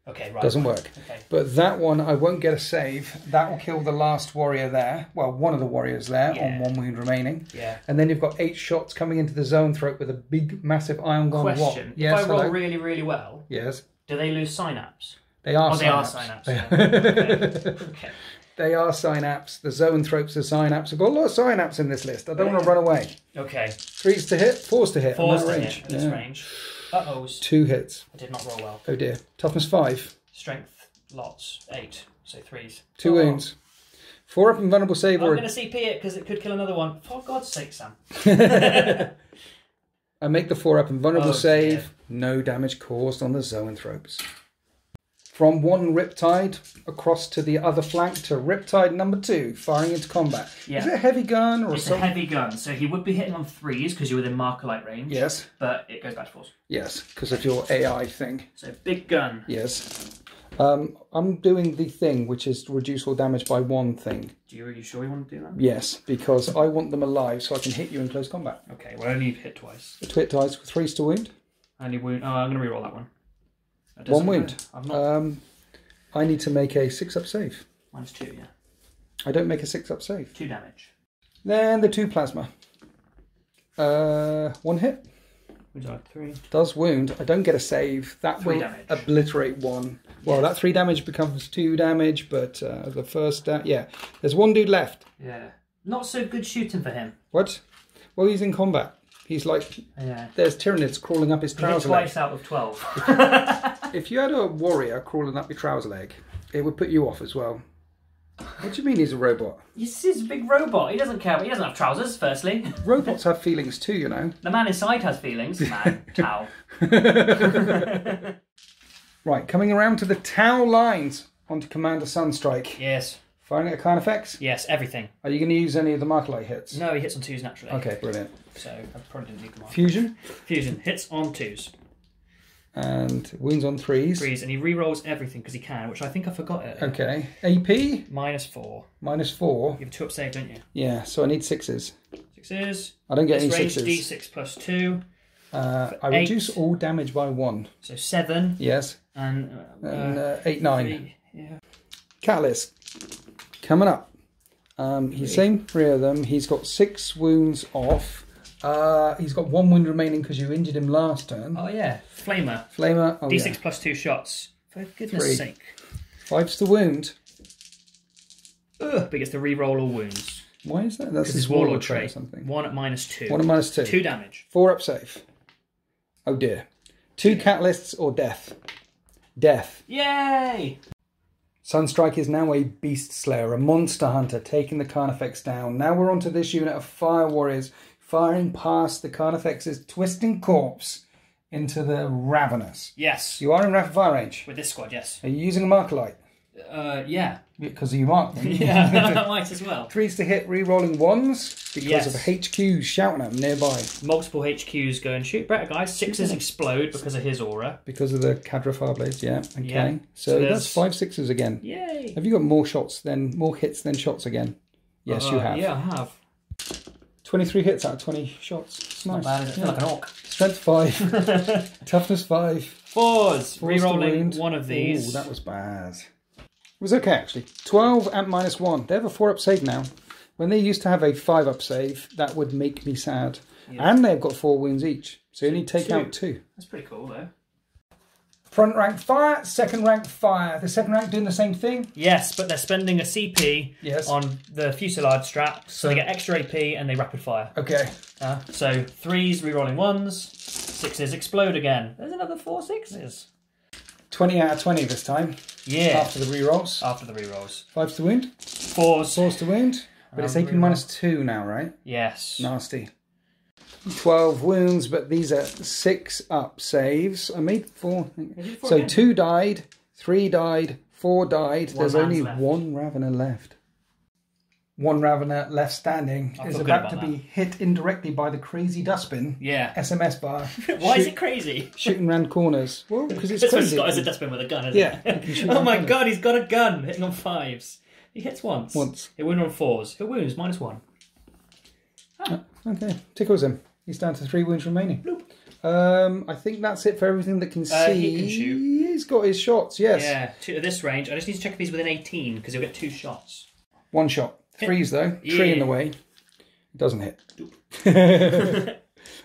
Okay, right. Doesn't work. Okay. But that one, I won't get a save. That will kill the last warrior there. Well, one of the warriors there on 1 wound remaining. Yeah. And then you've got 8 shots coming into the zoanthrope with a big, massive ion gun. Question. Yes, if I roll really, really well, yes. Do they lose synapse? They are They are synapse. Yeah. Okay. They are synapse. The zoanthropes are synapse. I've got a lot of synapse in this list. I don't want to run away. Okay. 3s to hit, 4s to hit. 4s to hit in this range. Uh-ohs. 2 hits. I did not roll well. Oh dear. Toughness 5. Strength, lots, 8. So 3s. 2 wounds. 4 up and vulnerable save. I'm going to CP it because it could kill another one. For God's sake, Sam. I make the 4 up and vulnerable save. Dear. No damage caused on the zoanthropes. From one Riptide across to the other flank to Riptide number 2, firing into combat. Yeah. Is it a heavy gun or something? It's a heavy gun, so he would be hitting on 3s because you're within marker light range. Yes. But it goes back to 4s. Yes, because of your AI thing. So big gun. Yes. I'm doing the thing, which is reduce all damage by 1 thing. Are you sure you want to do that? Yes, because I want them alive so I can hit you in close combat. Okay, well, only hit twice. Hit twice with 3s to wound. Only wound. Oh, I'm going to reroll that one. 1 wound. I need to make a 6-up save. -2, yeah. I don't make a 6-up save. 2 damage. Then the 2 plasma. 1 hit. 3. Does wound. I don't get a save. That will obliterate 1. Well, that 3 damage becomes 2 damage, but the first... yeah. There's 1 dude left. Yeah. Not so good shooting for him. What? Well, he's in combat. He's like... Yeah. There's Tyranids crawling up his trouser leg. Twice out of 12. If you had a warrior crawling up your trouser leg, it would put you off as well. What do you mean he's a robot? He's a big robot. He doesn't care, but he doesn't have trousers, firstly. Robots have feelings too, you know. The man inside has feelings. Man, Tau. Right, coming around to the Tau lines onto Commander Sunstrike. Yes. Firing at Carnifex? Yes, everything. Are you going to use any of the Marker Light hits? No, he hits on 2s naturally. Okay, brilliant. So I probably didn't need the Marker. Fusion? Fusion. Hits on 2s. And wounds on 3s. 3s, and he re-rolls everything because he can, which I think I forgot it. Okay. AP? -4. -4. You have a 2-up save, don't you? Yeah, so I need 6s. 6s. I don't get any range 6s. D6 plus 2. I reduce all damage by 1. So 7. Yes. And 8, 9. 3, yeah. Catalyst. Coming up. He's same 3 of them. He's got 6 wounds off. He's got 1 wound remaining because you injured him last turn. Oh yeah, Flamer. Flamer. Oh, D6 plus 2 shots. For goodness sake. 5's the wound. Ugh, but gets to re-roll all wounds. Why is that? That's his warlord trait or something. 1 at -2. 1 at -2. 2 damage. 4-up save. Oh dear. 2 catalysts or death. Death. Yay! Sunstrike is now a beast slayer, a monster hunter, taking the Carnifex down. Now we're onto this unit of fire warriors, firing past the Carnifex's twisting corpse into the Ravenous. Yes. You are in rapid fire range. With this squad, yes. Are you using a Marker Light? Yeah. Because you marked them. Yeah, I might as well. 3s to hit, re-rolling 1s because of HQs shouting at them nearby. Multiple HQs go and shoot better, guys. 6s explode because of his aura. Because of the Cadra Fireblades, yeah. Okay. Yeah. So that's 5 6s again. Yay. Have you got more hits than shots again? Yes, you have. Yeah, I have. 23 hits out of 20 shots. It's nice. Not bad, is it? Like an orc. Strength 5. Toughness 5. 4s. Re-rolling 1 of these. Ooh, that was bad. It was okay, actually. 12 and -1. They have a 4-up save now. When they used to have a 5-up save, that would make me sad. Yeah. And they've got 4 wounds each. So you only take out 2. That's pretty cool, though. Front rank fire, second rank fire. The second rank doing the same thing? Yes, but they're spending a CP on the fuselage strap, so they get extra AP and they rapid fire. Okay. So 3s, re-rolling 1s, 6s explode again. There's another 4 6s. 20 out of 20 this time. Yeah. After the rerolls. After the rerolls. 5's to wound. 4s. 4's to wound. But it's AP -2 now, right? Yes. Nasty. 12 wounds, but these are 6 up saves. I made 4. So again? 2 died, 3 died, 4 died. There's only left. 1 Ravener left. 1 Ravener left standing is about to be hit indirectly by the crazy dustbin. Yeah. SMS bar. Why is it crazy? Shooting round corners. Well, because it's crazy. Scott has a dustbin with a gun, isn't it? Oh my god, he's got a gun. Hitting on 5s. He hits once. He'll wound on 4s. He'll wounds -1. Oh. Okay, tickles him. He's down to 3 wounds remaining. Bloop. I think that's it for everything that can see. He can shoot. He's got his shots, yes. Yeah, at this range. I just need to check if he's within 18, because he'll get 2 shots. 1 shot. 3s though. Yeah. 3 in the way. It doesn't hit.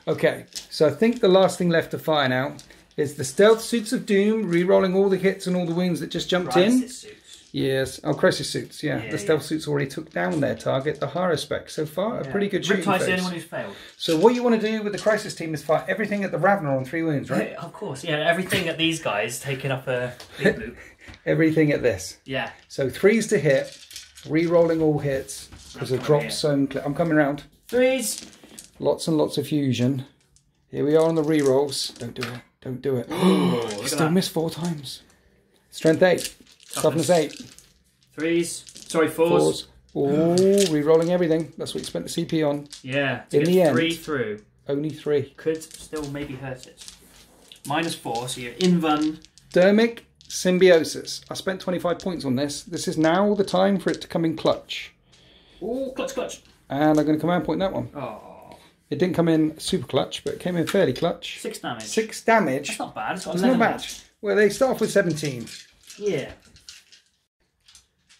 Okay, so I think the last thing left to fire now is the Stealth Suits of Doom, re-rolling all the hits and all the wounds that just jumped in. Suits. Yes. Oh, Crisis Suits, yeah. The Stealth Suits already took down their target, the Hierospec. So far, a pretty good shooting phase. Riptide's the only one who's failed. So what you want to do with the Crisis team is fire everything at the Ravener on 3 wounds, right? Of course, yeah. Everything at these guys taking up a big loop. Everything at this. Yeah. So 3s to hit, re-rolling all hits, because of drops so I'm coming around. 3s. Lots and lots of fusion. Here we are on the re-rolls. Don't do it. Don't do it. Ooh, still missed 4 times. Strength 8. Toughness 8. 3s. Sorry, 4s. Oh, re-rolling everything. That's what you spent the CP on. Yeah. In the end. 3 through. Only 3. Could still maybe hurt it. -4, so you're Invuln. Dermic Symbiosis. I spent 25 points on this. This is now the time for it to come in clutch. Oh, clutch. And I'm going to command point that one. Oh. It didn't come in super clutch, but it came in fairly clutch. 6 damage. 6 damage. That's not bad. It's got 11 not bad. Well, they start off with 17. Yeah.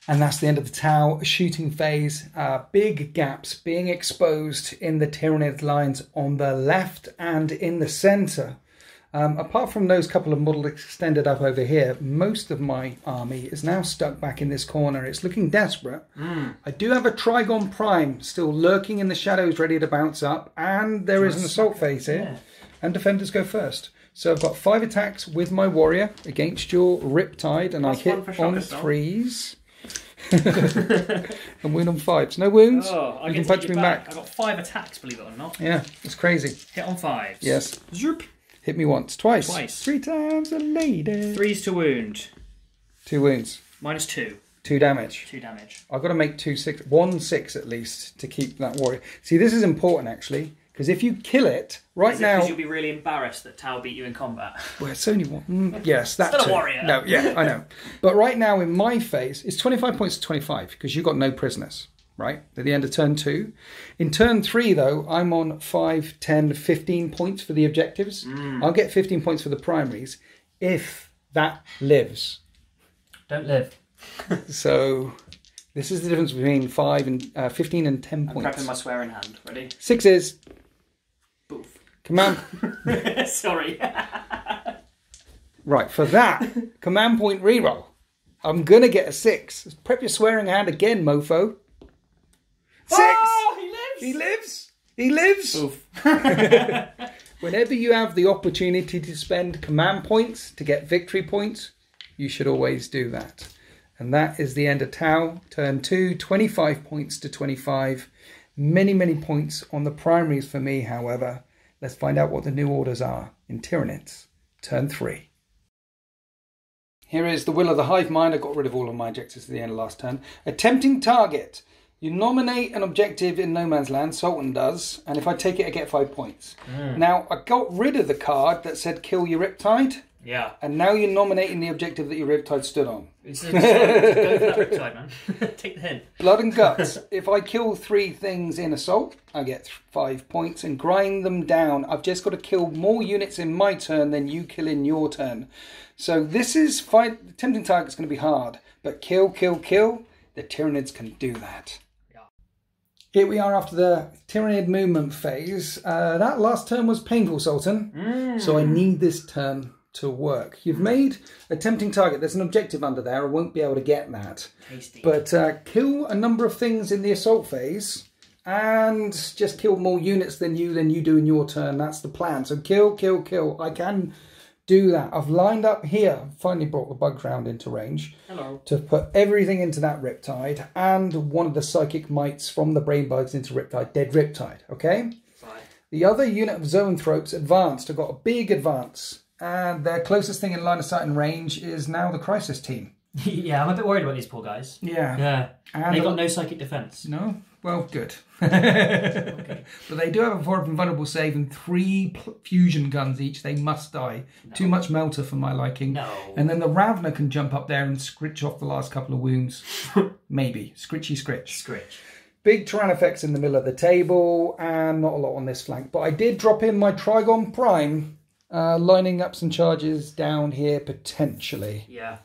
And that's the end of the Tau shooting phase. Big gaps being exposed in the Tyranid lines on the left and in the centre. Apart from those couple of models extended up over here, most of my army is now stuck back in this corner. It's looking desperate. I do have a Trigon Prime still lurking in the shadows ready to bounce up, and there is an assault phase here, and defenders go first. So I've got 5 attacks with my warrior against your Riptide, and I hit on 3s. And win on 5s. No wounds. Oh, you can punch me back. I got 5 attacks, believe it or not. Yeah, it's crazy. Hit on 5s. Yes. Zoop. Hit me once. Twice. 3 times a lady. 3s to wound. 2 wounds. -2. 2 damage. 2 damage. I've got to make 1 6 at least to keep that warrior. See, this is important actually, because if you kill it now, because you'll be really embarrassed that Tau beat you in combat. Well, it's only 1. Yes, that's still a warrior. No, yeah, I know. But right now in my phase, it's 25 points to 25 because you got no prisoners. Right, at the end of turn 2. In turn 3, though, I'm on 5, 10, 15 points for the objectives. I'll get 15 points for the primaries if that lives. Don't live. So this is the difference between 15 and 10 points. I'm prepping my swearing hand. Ready? 6s. Boof. Command. Sorry. Right, for that, command point reroll. I'm going to get a 6. Prep your swearing hand again, mofo. 6! Oh, he lives! He lives! He lives! Oof. Whenever you have the opportunity to spend command points to get victory points, you should always do that. And that is the end of Tau. Turn 2, 25 points to 25. Many, many points on the primaries for me, however. Let's find out what the new orders are in Tyranids. Turn 3. Here is the Will of the Hive Mind. I got rid of all of my objectives at the end of last turn. Attempting target. You nominate an objective in No Man's Land, Sultan does, and if I take it, I get 5 points. Now, I got rid of the card that said kill your Riptide. Yeah. And now you're nominating the objective that your Riptide stood on. Go for that Riptide, man. Take the hint. Blood and Guts. If I kill 3 things in Assault, I get 5 points and grind them down. I've just got to kill more units in my turn than you kill in your turn. So this is tempting target's going to be hard, but kill. The Tyranids can do that. Here we are after the Tyranid movement phase. That last turn was painful, Sultan. So I need this turn to work. You've made a tempting target. There's an objective under there. I won't be able to get that. Tasty. But kill a number of things in the assault phase and just kill more units than you do in your turn. That's the plan. So kill. I can do that. I've lined up here, finally brought the bugs round into range. Hello. To put everything into that Riptide and one of the psychic mites from the brain bugs into Riptide, dead Riptide, okay? Right. The other unit of Zoanthropes advanced. I've got a big advance, and their closest thing in line of sight and range is now the Crisis team. Yeah, I'm a bit worried about these poor guys. Yeah. Yeah. And they've got no psychic defense. No? Well, good. Okay. But they do have a 4-up invulnerable save and 3 fusion guns each. They must die. No. Too much melter for my liking. No. And then the Ravner can jump up there and scritch off the last couple of wounds. Maybe. Scritchy scritch. Scritch. Big Tyrannofex in the middle of the table, and not a lot on this flank. But I did drop in my Trigon Prime, lining up some charges down here potentially. Yeah.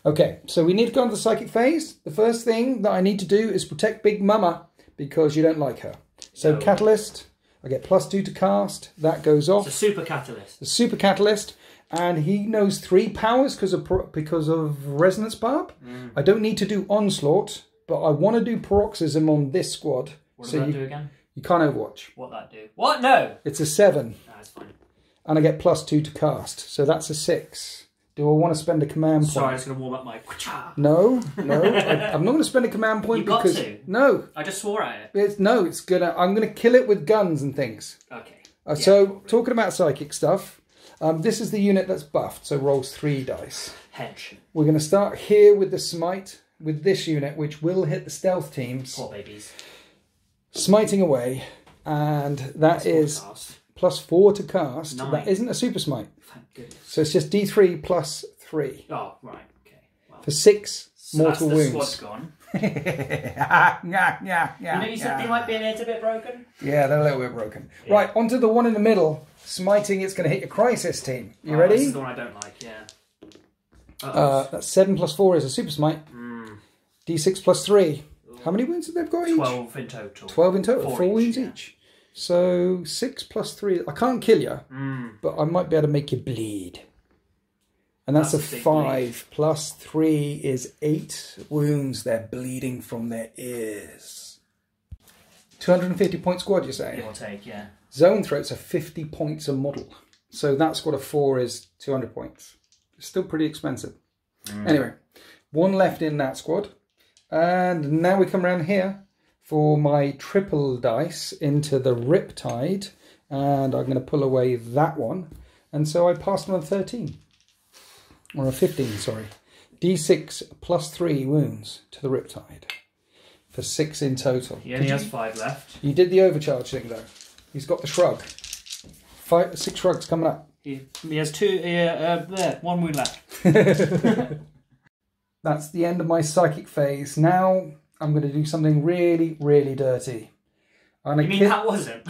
Okay, so we need to go on to the psychic phase. The first thing that I need to do is protect Big Mama, because you don't like her. So no. Catalyst, I get +2 to cast. That goes off. It's a super catalyst. The super catalyst, and he knows 3 powers because of Resonance Barb. I don't need to do Onslaught, but I want to do Paroxysm on this squad. What does that do again? You can't Overwatch. What that do? What? No! It's a 7. No, that's fine. And I get +2 to cast, so that's a 6. Do I want to spend a command point? Sorry, I'm just going to warm up my... No. I'm not going to spend a command point because... You've got to. No. I just swore at it. I'm going to kill it with guns and things. Okay. So, talking about psychic stuff, this is the unit that's buffed, so rolls 3 dice. Hench. We're going to start here with the smite, with this unit, which will hit the stealth teams. Poor babies. Smiting away, and that is +4 to cast. 9. That isn't a super smite. Thank goodness. So it's just D3 +3. Oh, right, okay. Well, for 6 so mortal that's the wounds. Squad's gone. You said they might be a little bit broken? Yeah, they're a little bit broken. Yeah. Right, onto the one in the middle. Smiting, it's going to hit your Crisis team. You ready? This is the one I don't like, yeah. That's 7 +4 is a super smite. D6 +3. How many wounds have they got each? 12 in total. 12 in total. 4 wounds each. So 6 +3. I can't kill you, but I might be able to make you bleed. And that's a 5 +3 is 8 wounds. They're bleeding from their ears. 250 point squad, you're saying? Give or take, yeah. Zoanthropes are 50 points a model. So that squad of 4 is 200 points. It's still pretty expensive. Anyway, 1 left in that squad. And now we come around here for my triple dice into the Riptide. And I'm going to pull away that one. And so I passed on a 13. Or a 15, sorry. D6 +3 wounds to the Riptide. For 6 in total. He only has 5 left. You did the overcharge thing though. He's got the shrug. 6 shrugs coming up. He has 2, there, 1 wound left. That's the end of my psychic phase. Now I'm going to do something really, really dirty. You mean that wasn't?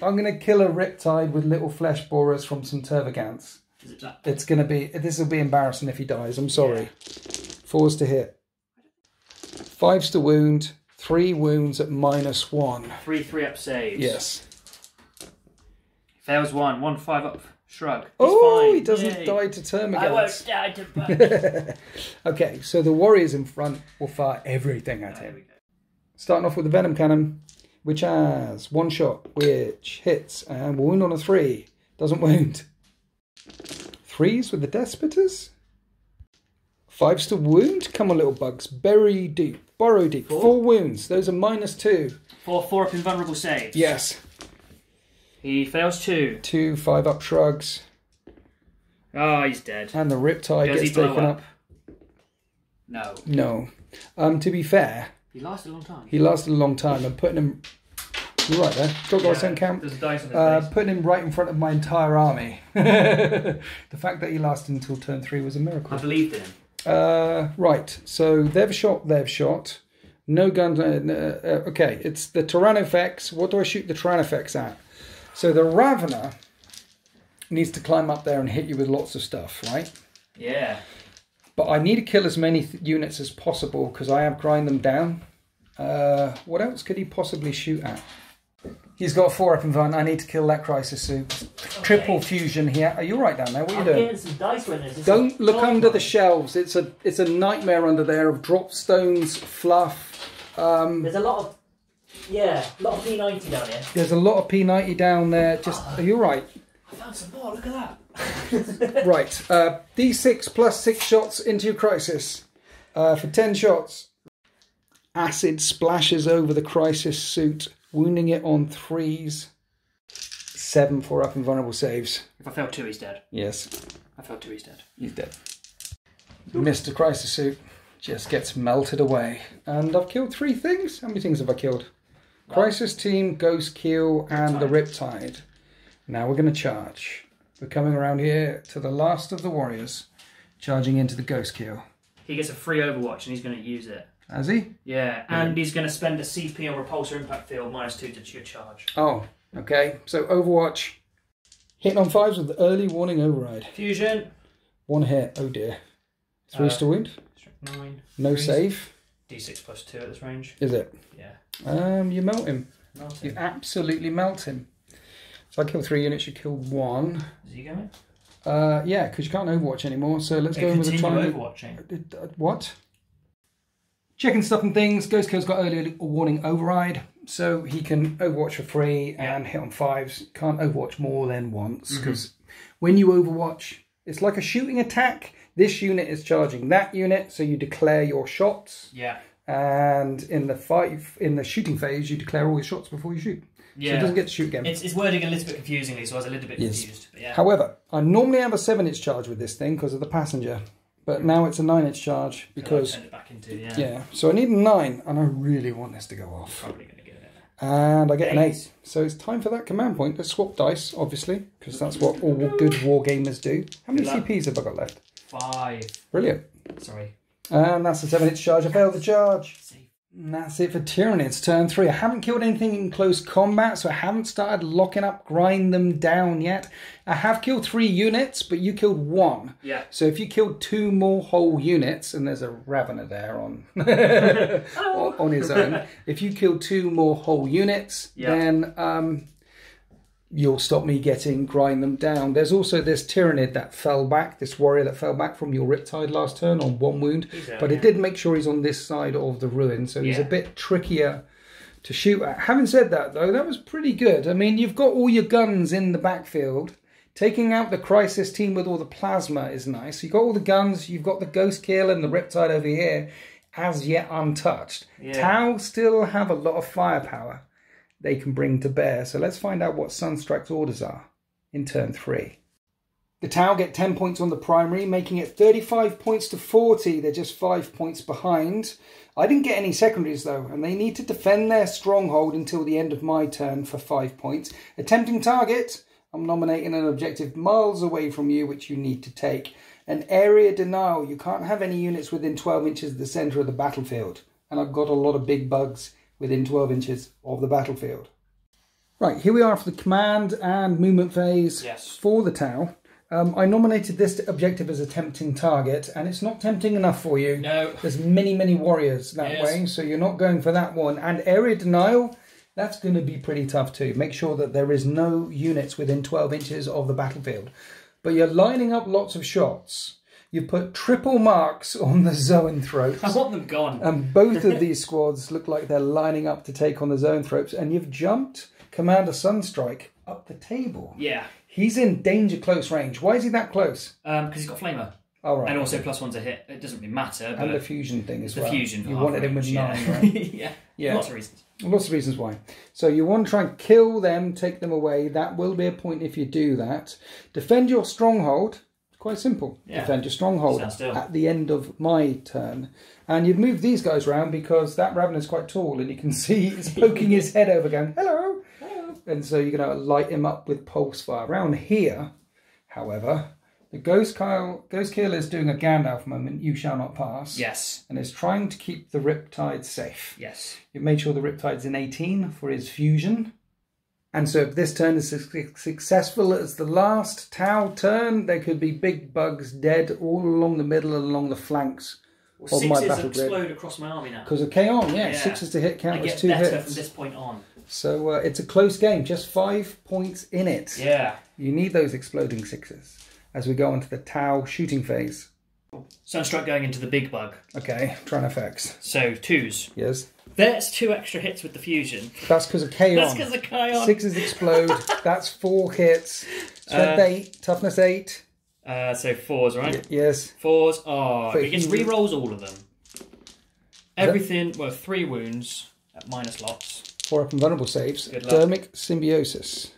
I'm going to kill a Riptide with little flesh borers from some Tervagants. It's going to be... This will be embarrassing if he dies. I'm sorry. Yeah. 4s to hit. 5s to wound. 3 wounds at -1. 3 3-up saves. Yes. Fails 1. 1 5-up shrug. He's fine. He doesn't die to Termagants. I won't die to bugs. Okay, so the warriors in front will fire everything at him. Starting off with the Venom Cannon, which has 1 shot, which hits, and will wound on a 3. Doesn't wound. 3s with the Death Spitters. 5s to wound. Come on, little bugs. Bury deep. Burrow deep. 4 wounds. Those are -2. 4 up invulnerable saves. Yes. He fails 2. 2 5-up shrugs. Oh, he's dead. And the Riptide gets taken up. No. No. To be fair... He lasted a long time. He lasted a long time. And putting him... You're right there. Got dice on camp. There's a dice on his face. Putting him right in front of my entire army. The fact that he lasted until turn 3 was a miracle. I believed in him. Right, so they've shot. No guns. Okay, it's the Tyrannofex. What do I shoot the Tyrannofex at? So the Ravener needs to climb up there and hit you with lots of stuff, right? Yeah. But I need to kill as many units as possible because I have grind them down. What else could he possibly shoot at? He's got 4 up in front. I need to kill that Crisis Suit. Okay. Triple fusion here. Are you right down there? What are you doing? Some dice winners. Don't look under the shelves. It's a nightmare under there of drop stones, fluff. There's a lot of P90 down here. There's a lot of P90 down there. Are you right? I found some more, look at that. Right, D6 plus 6 shots into your crisis. For 10 shots, acid splashes over the crisis suit, wounding it on 3s. 7 for up and vulnerable saves. If I fail 2, he's dead. Yes. I failed 2, he's dead. He's dead. Mr. Crisis Suit just gets melted away. And I've killed 3 things. How many things have I killed? Well, Crisis Team, Ghost Keel, and the Riptide. Now we're going to charge. We're coming around here to the last of the warriors, charging into the Ghost Keel. He gets a free Overwatch and he's going to use it. Has he? Yeah, and he's going to spend a CP on Repulsor Impact Field -2 to your charge. Oh, okay. So Overwatch, hitting on 5s with the early warning override. Fusion. 1 hit. Oh dear. 3 to wound. 9. No save. D6 plus 2 at this range. Is it? Yeah. You melt him. Melt him. You absolutely melt him. So I killed 3 units, you killed 1. Is he going? Yeah, because you can't Overwatch anymore. So let's go in with a try. Overwatching. What? Checking stuff and things. Ghost Kill's got early warning override, so he can Overwatch for free and hit on 5s. Can't Overwatch more than once, because when you Overwatch, it's like a shooting attack. This unit is charging that unit, so you declare your shots. Yeah. And in the shooting phase, you declare all your shots before you shoot. Yeah. So it doesn't get to shoot again. It's wording a little bit confusingly, so I was a little bit confused. But yeah. However, I normally have a 7-inch charge with this thing because of the passenger. But now it's a 9-inch charge because... Turn it back into, yeah. So I need a 9, and I really want this to go off. Probably going to get it. And I get an 8. So it's time for that command point. Let's swap dice, obviously, because that's what all good war gamers do. How many CPs have I got left? 5. Brilliant. Sorry. And that's the 7-inch charge. I failed the charge. And that's it for Tyranids. Turn 3. I haven't killed anything in close combat, so I haven't started locking up, grind them down yet. I have killed 3 units, but you killed 1. Yeah. So if you killed 2 more whole units, and there's a Ravener there on on his own. If you killed 2 more whole units, then you'll stop me getting grind them down. There's also this Tyranid that fell back, this warrior that fell back from your Riptide last turn on 1 wound. But it did make sure he's on this side of the ruin, so he's a bit trickier to shoot at. Having said that, though, that was pretty good. I mean, you've got all your guns in the backfield. Taking out the Crisis Team with all the plasma is nice. You've got all the guns, you've got the Ghost Kill and the Riptide over here, as yet untouched. Tau still have a lot of firepower they can bring to bear. So let's find out what Sunstrike's orders are in turn 3. The Tau get 10 points on the primary, making it 35 points to 40. They're just 5 points behind. I didn't get any secondaries though, and they need to defend their stronghold until the end of my turn for 5 points. Attempting target, I'm nominating an objective miles away from you, which you need to take. An area denial, you can't have any units within 12 inches of the centre of the battlefield. And I've got a lot of big bugs within 12 inches of the battlefield. Right, here we are for the command and movement phase for the Tau. I nominated this objective as a tempting target, and it's not tempting enough for you. No. There's many warriors that way, so you're not going for that one. And area denial, that's going to be pretty tough too. Make sure that there is no units within 12 inches of the battlefield. But you're lining up lots of shots. You put triple marks on the Zoanthropes. I want them gone. And both of these squads look like they're lining up to take on the Zoanthropes. And you've jumped Commander Sunstrike up the table. Yeah. He's in danger close range. Why is he that close? Because he's got Flamer. Oh, right. And also +1 to hit. It doesn't really matter. And the fusion thing as well. The fusion. You wanted him with 9, right? Yeah. Lots of reasons. Lots of reasons why. So you want to try and kill them, take them away. That will be a point if you do that. Defend your stronghold. Quite simple. Defend your stronghold at the end of my turn. And you've moved these guys around because that Ravener's quite tall and you can see he's poking his head over going, hello. Hello. And so you're going to light him up with pulse fire. Around here, however, the Ghost Kill is doing a Gandalf moment, you shall not pass. Yes. And is trying to keep the Riptide safe. Yes. You've made sure the Riptide's in 18 for his fusion. And so if this turn is as successful as the last Tau turn, there could be big bugs dead all along the middle and along the flanks of my battle grid. Explode across my army now. Because of Kaon, 6s to hit count as 2 hits. I get better from this point on. So it's a close game, just 5 points in it. Yeah. You need those exploding 6s as we go on to the Tau shooting phase. Sunstrike going into the big bug. Okay, trying effects. So 2s. Yes. That's 2 extra hits with the fusion. That's because of Kaon. That's because of Kaon. 6s explode. That's 4 hits. Strength 8, toughness 8. So 4s, right? Yes. 4s are... He gets re-rolls all of them. Everything, well, 3 wounds at minus lots. 4 up and vulnerable saves. Dermic Symbiosis.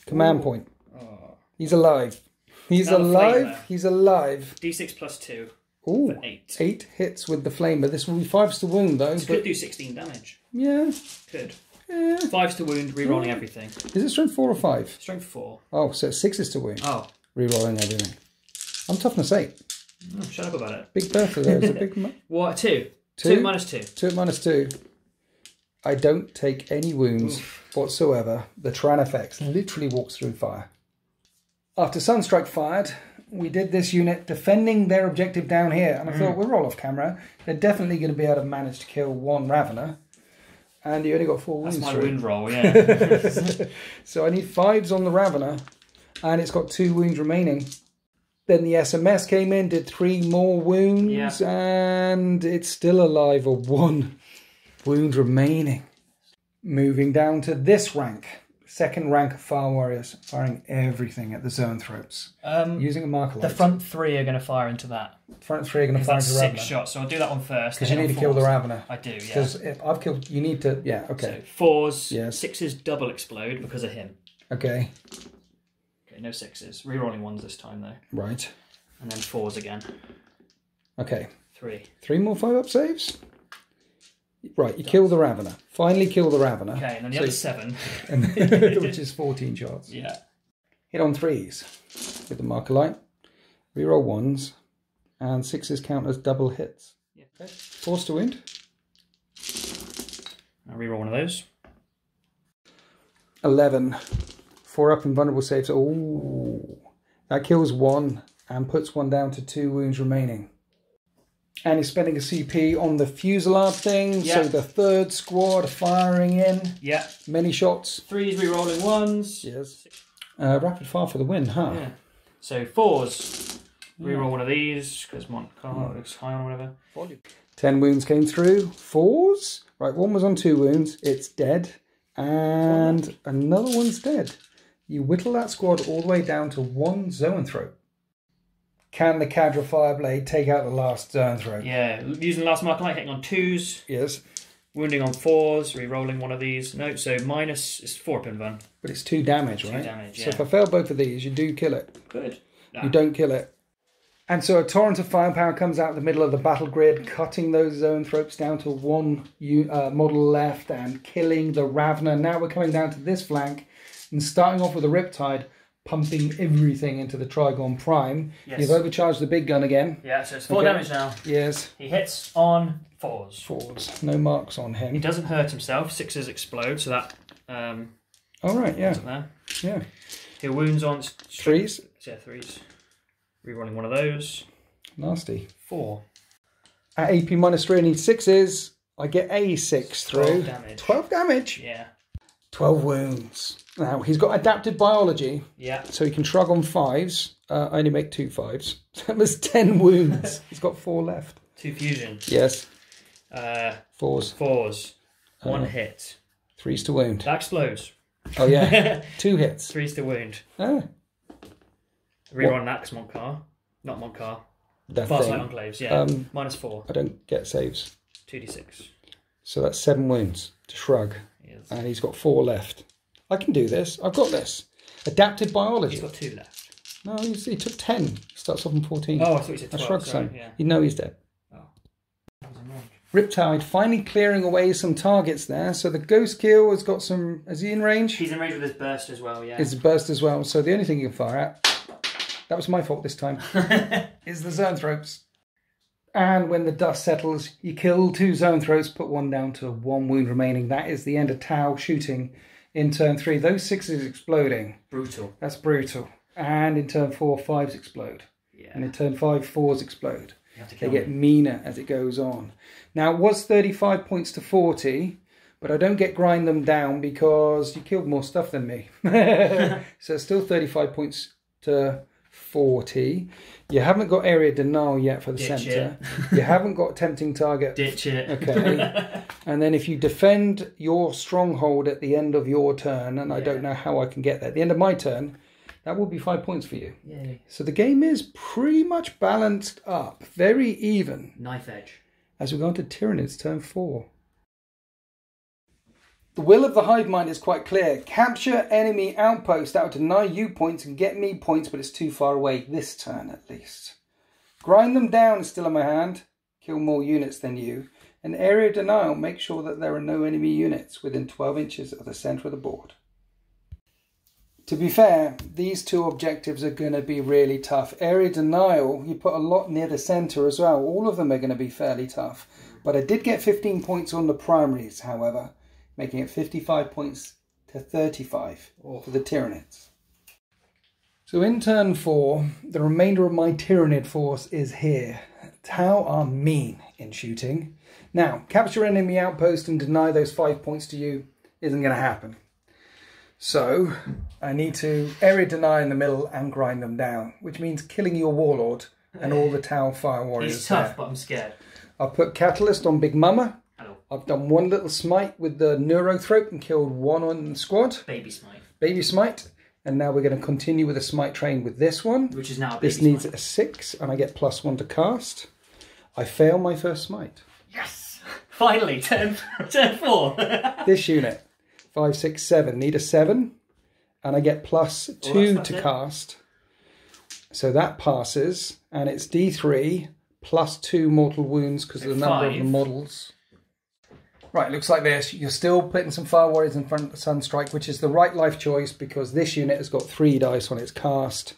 Command point. Oh. He's alive. He's alive. He's alive. D6 plus 2. Ooh, for 8. 8 hits with the flamer. This will be 5s to wound though. This could do 16 damage. Yeah. Could. Yeah. 5s to wound, re-rolling everything. Is it strength 4 or 5? Strength 4. Oh, so 6s to wound. Oh. Re-rolling everything. I'm toughness 8. Oh, shut up about it. Big Bertha there. Is a big... What, 2? 2 minus 2. 2 at minus 2. I don't take any wounds whatsoever. The Tranafex literally walks through fire. After Sunstrike fired, we did this unit defending their objective down here. And I thought, we'll roll off camera. They're definitely going to be able to manage to kill 1 Ravener. And you only got 4 wounds. That's my wound roll, yeah. So I need 5s on the Ravener. And it's got 2 wounds remaining. Then the SMS came in, did 3 more wounds. Yeah. And it's still alive, or 1 wound remaining. Moving down to this rank. 2nd rank of Fire Warriors, firing everything at the Zoanthropes. Using a Marker Light. The front 3 are going to fire into that. Front 3 are going to fire into the Ravener. 6 shots, so I'll do that one first. Because you need to kill the Ravener. I do, yeah. Because if I've killed, you need to, yeah, okay. So 4s, yes. 6s double explode because of him. Okay. Okay, no 6s. Rerolling 1s this time though. Right. And then 4s again. Okay. 3. 3 more 5-up saves? Right, you kill the Ravener. Finally kill the Ravener. Okay, and then the other 7. Which is 14 shots. Yeah. Hit on 3s with the Marker Light. Reroll 1s. And 6s count as double hits. Yeah. Okay. 4s to wound. I'll reroll one of those. 11. 4 up in vulnerable saves. Ooh. That kills 1 and puts 1 down to 2 wounds remaining. And he's spending a CP on the Fusillade thing. Yeah. So the 3rd squad firing in. Yeah. Many shots. 3s rerolling 1s. Yes. Rapid fire for the win, huh? Yeah. So 4s. Reroll one of these because Montcar looks high on whatever. 10 wounds came through. 4s. Right, 1 was on 2 wounds. It's dead. And another one's dead. You whittle that squad all the way down to 1 Zoanthrope. Can the Cadra Fireblade take out the last Zoanthrope? Yeah, using the last Marker Light, hitting on 2s. Yes. Wounding on 4s, re-rolling one of these. No, so minus is 4 up in one. But it's 2 damage, right? 2 damage, yeah. So if I fail both of these, you do kill it. Good. No. You don't kill it. And so a torrent of firepower comes out the middle of the battle grid, cutting those Zoanthropes down to 1 model left and killing the Ravener. Now we're coming down to this flank and starting off with a Riptide, pumping everything into the Trigon Prime. Yes. You've overcharged the big gun again. Yeah, so it's 4 damage now. Yes. He hits on 4s. 4s. No marks on him. He doesn't hurt himself. 6s explode, so that... oh, right, yeah. There. Yeah. He wounds on... 3s? Yeah, 3s. Rerolling one of those. Nasty. 4. At AP minus 3, I need 6s. I get a 6 through. 12 damage. 12 damage? Yeah. 12 wounds. Now, he's got adapted biology. Yeah. So he can shrug on 5s. I only make 2 5s. That was 10 wounds. He's got 4 left. 2 fusion. Yes. 4s. 4s. 1 hit. 3s to wound. That explodes. Oh, yeah. 2 hits. 3s to wound. Oh. Reroll that because Montcar. Not Montcar. Farsight Enclaves, yeah. Minus 4. I don't get saves. 2d6. So that's 7 wounds to shrug. Yes. And he's got 4 left. I can do this. I've got this. Adapted biology. He's got 2 left. No, he took 10. He starts off on 14. Oh, I thought you said 12. I shrugged some. Yeah. You know he's dead. Oh. Riptide finally clearing away some targets there. So the Ghost Kill has got some... Is he in range? He's in range with his burst as well, yeah. His burst as well. So the only thing you can fire at... That was my fault this time. is the Zoanthropes. And when the dust settles, you kill 2 Zoanthropes, put 1 down to 1 wound remaining. That is the end of Tau shooting in turn 3. Those 6s exploding. Brutal. That's brutal. And in turn 4, 5s explode. Yeah. And in turn 5, 4s explode. They get meaner as it goes on. Now, it was 35 points to 40, but I don't get grind them down because you killed more stuff than me. So it's still 35 points to 40. You haven't got area denial yet for the centre. You haven't got tempting target. Ditch it. Okay. And then if you defend your stronghold at the end of your turn, and I don't know how I can get there, at the end of my turn, That will be 5 points for you. Yay. So the game is pretty much balanced up. Very even. Knife edge. As we go on to Tyranids, turn 4. The will of the hive mind is quite clear. Capture enemy outpost. That will deny you points and get me points, but it's too far away this turn at least. Grind them down is still in my hand. Kill more units than you. And area denial, make sure that there are no enemy units within 12 inches of the centre of the board. To be fair, these two objectives are going to be really tough. Area denial, you put a lot near the centre as well. All of them are going to be fairly tough. But I did get 15 points on the primaries, however, making it 55 points to 35 for the Tyranids. So in turn 4, the remainder of my Tyranid force is here. Tau are mean in shooting. Now, capture enemy outpost and deny those 5 points to you isn't going to happen. So, I need to area deny in the middle and grind them down, which means killing your warlord and all the Tau fire warriors. He's tough, there. but I'm scared. I've put Catalyst on Big Mama. Hello. I've done one little smite with the Neurothrope and killed one on the squad. Baby smite. Baby smite. And now we're going to continue with a smite train with this one. Which is now a baby This needs smite. a 6 and I get +1 to cast. I fail my first smite. Yes! Finally, turn 4. This unit, 5, 6, 7, need a 7. And I get +2 to cast. So that passes. And it's D3 +2 mortal wounds because of the number of the models. Right, looks like this. You're still putting some Fire Warriors in front of Sunstrike, which is the right life choice because this unit has got 3 dice on its cast.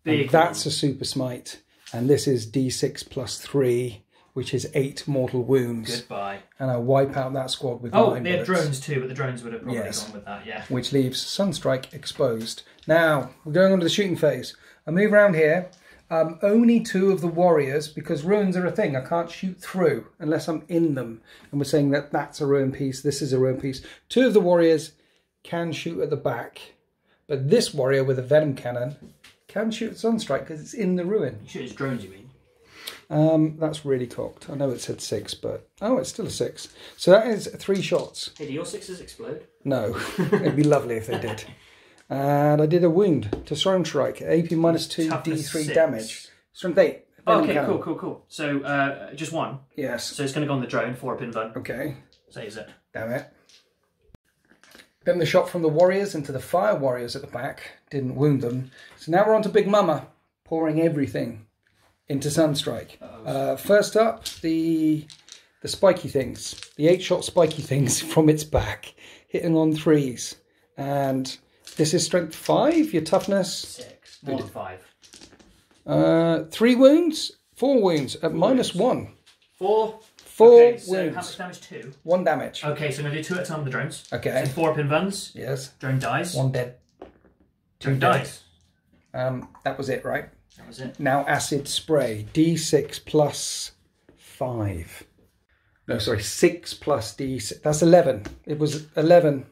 And that's a super smite. And this is D6 +3, which is 8 mortal wounds. Goodbye. And I wipe out that squad with 9 bullets. They had bullets. drones too, but the drones would have probably gone with that, yeah. Which leaves Sunstrike exposed. Now, we're going on to the shooting phase. I move around here. Only 2 of the warriors, because ruins are a thing. I can't shoot through unless I'm in them. And we're saying that that's a ruin piece, this is a ruin piece. 2 of the warriors can shoot at the back. But this warrior with a venom cannon can shoot at Sunstrike because it's in the ruin. You shoot his drones, you mean? That's really cocked. I know it said 6, but... Oh, it's still a 6. So that is 3 shots. Hey, do your 6s explode? No. It'd be lovely if they did. And I did a wound to Sunstrike. AP -2, D3 6. Damage. Strength 8. Okay, cool. So, just 1? Yes. So it's going to go on the drone, 4-pin bun. Okay. Saves it. Damn it. Then the shot from the warriors into the fire warriors at the back. Didn't wound them. So now we're on to Big Mama. Pouring everything into Sunstrike. First up, the spiky things. The 8-shot spiky things from its back. Hitting on 3s. And... this is strength 5, your toughness... 6, more than 5. 3 wounds, 4 wounds at -1. 4? 4 okay, wounds. So how much damage? 2? 1 damage. Okay, so I'm going to do 2 at a time with the drones. Okay. So 4-pin buns. Yes. Drone dies. 1 dead. 2 dies. That was it, right? That was it. Now acid spray. D6 +5. No, sorry, 6 plus D6. That's 11. It was 11.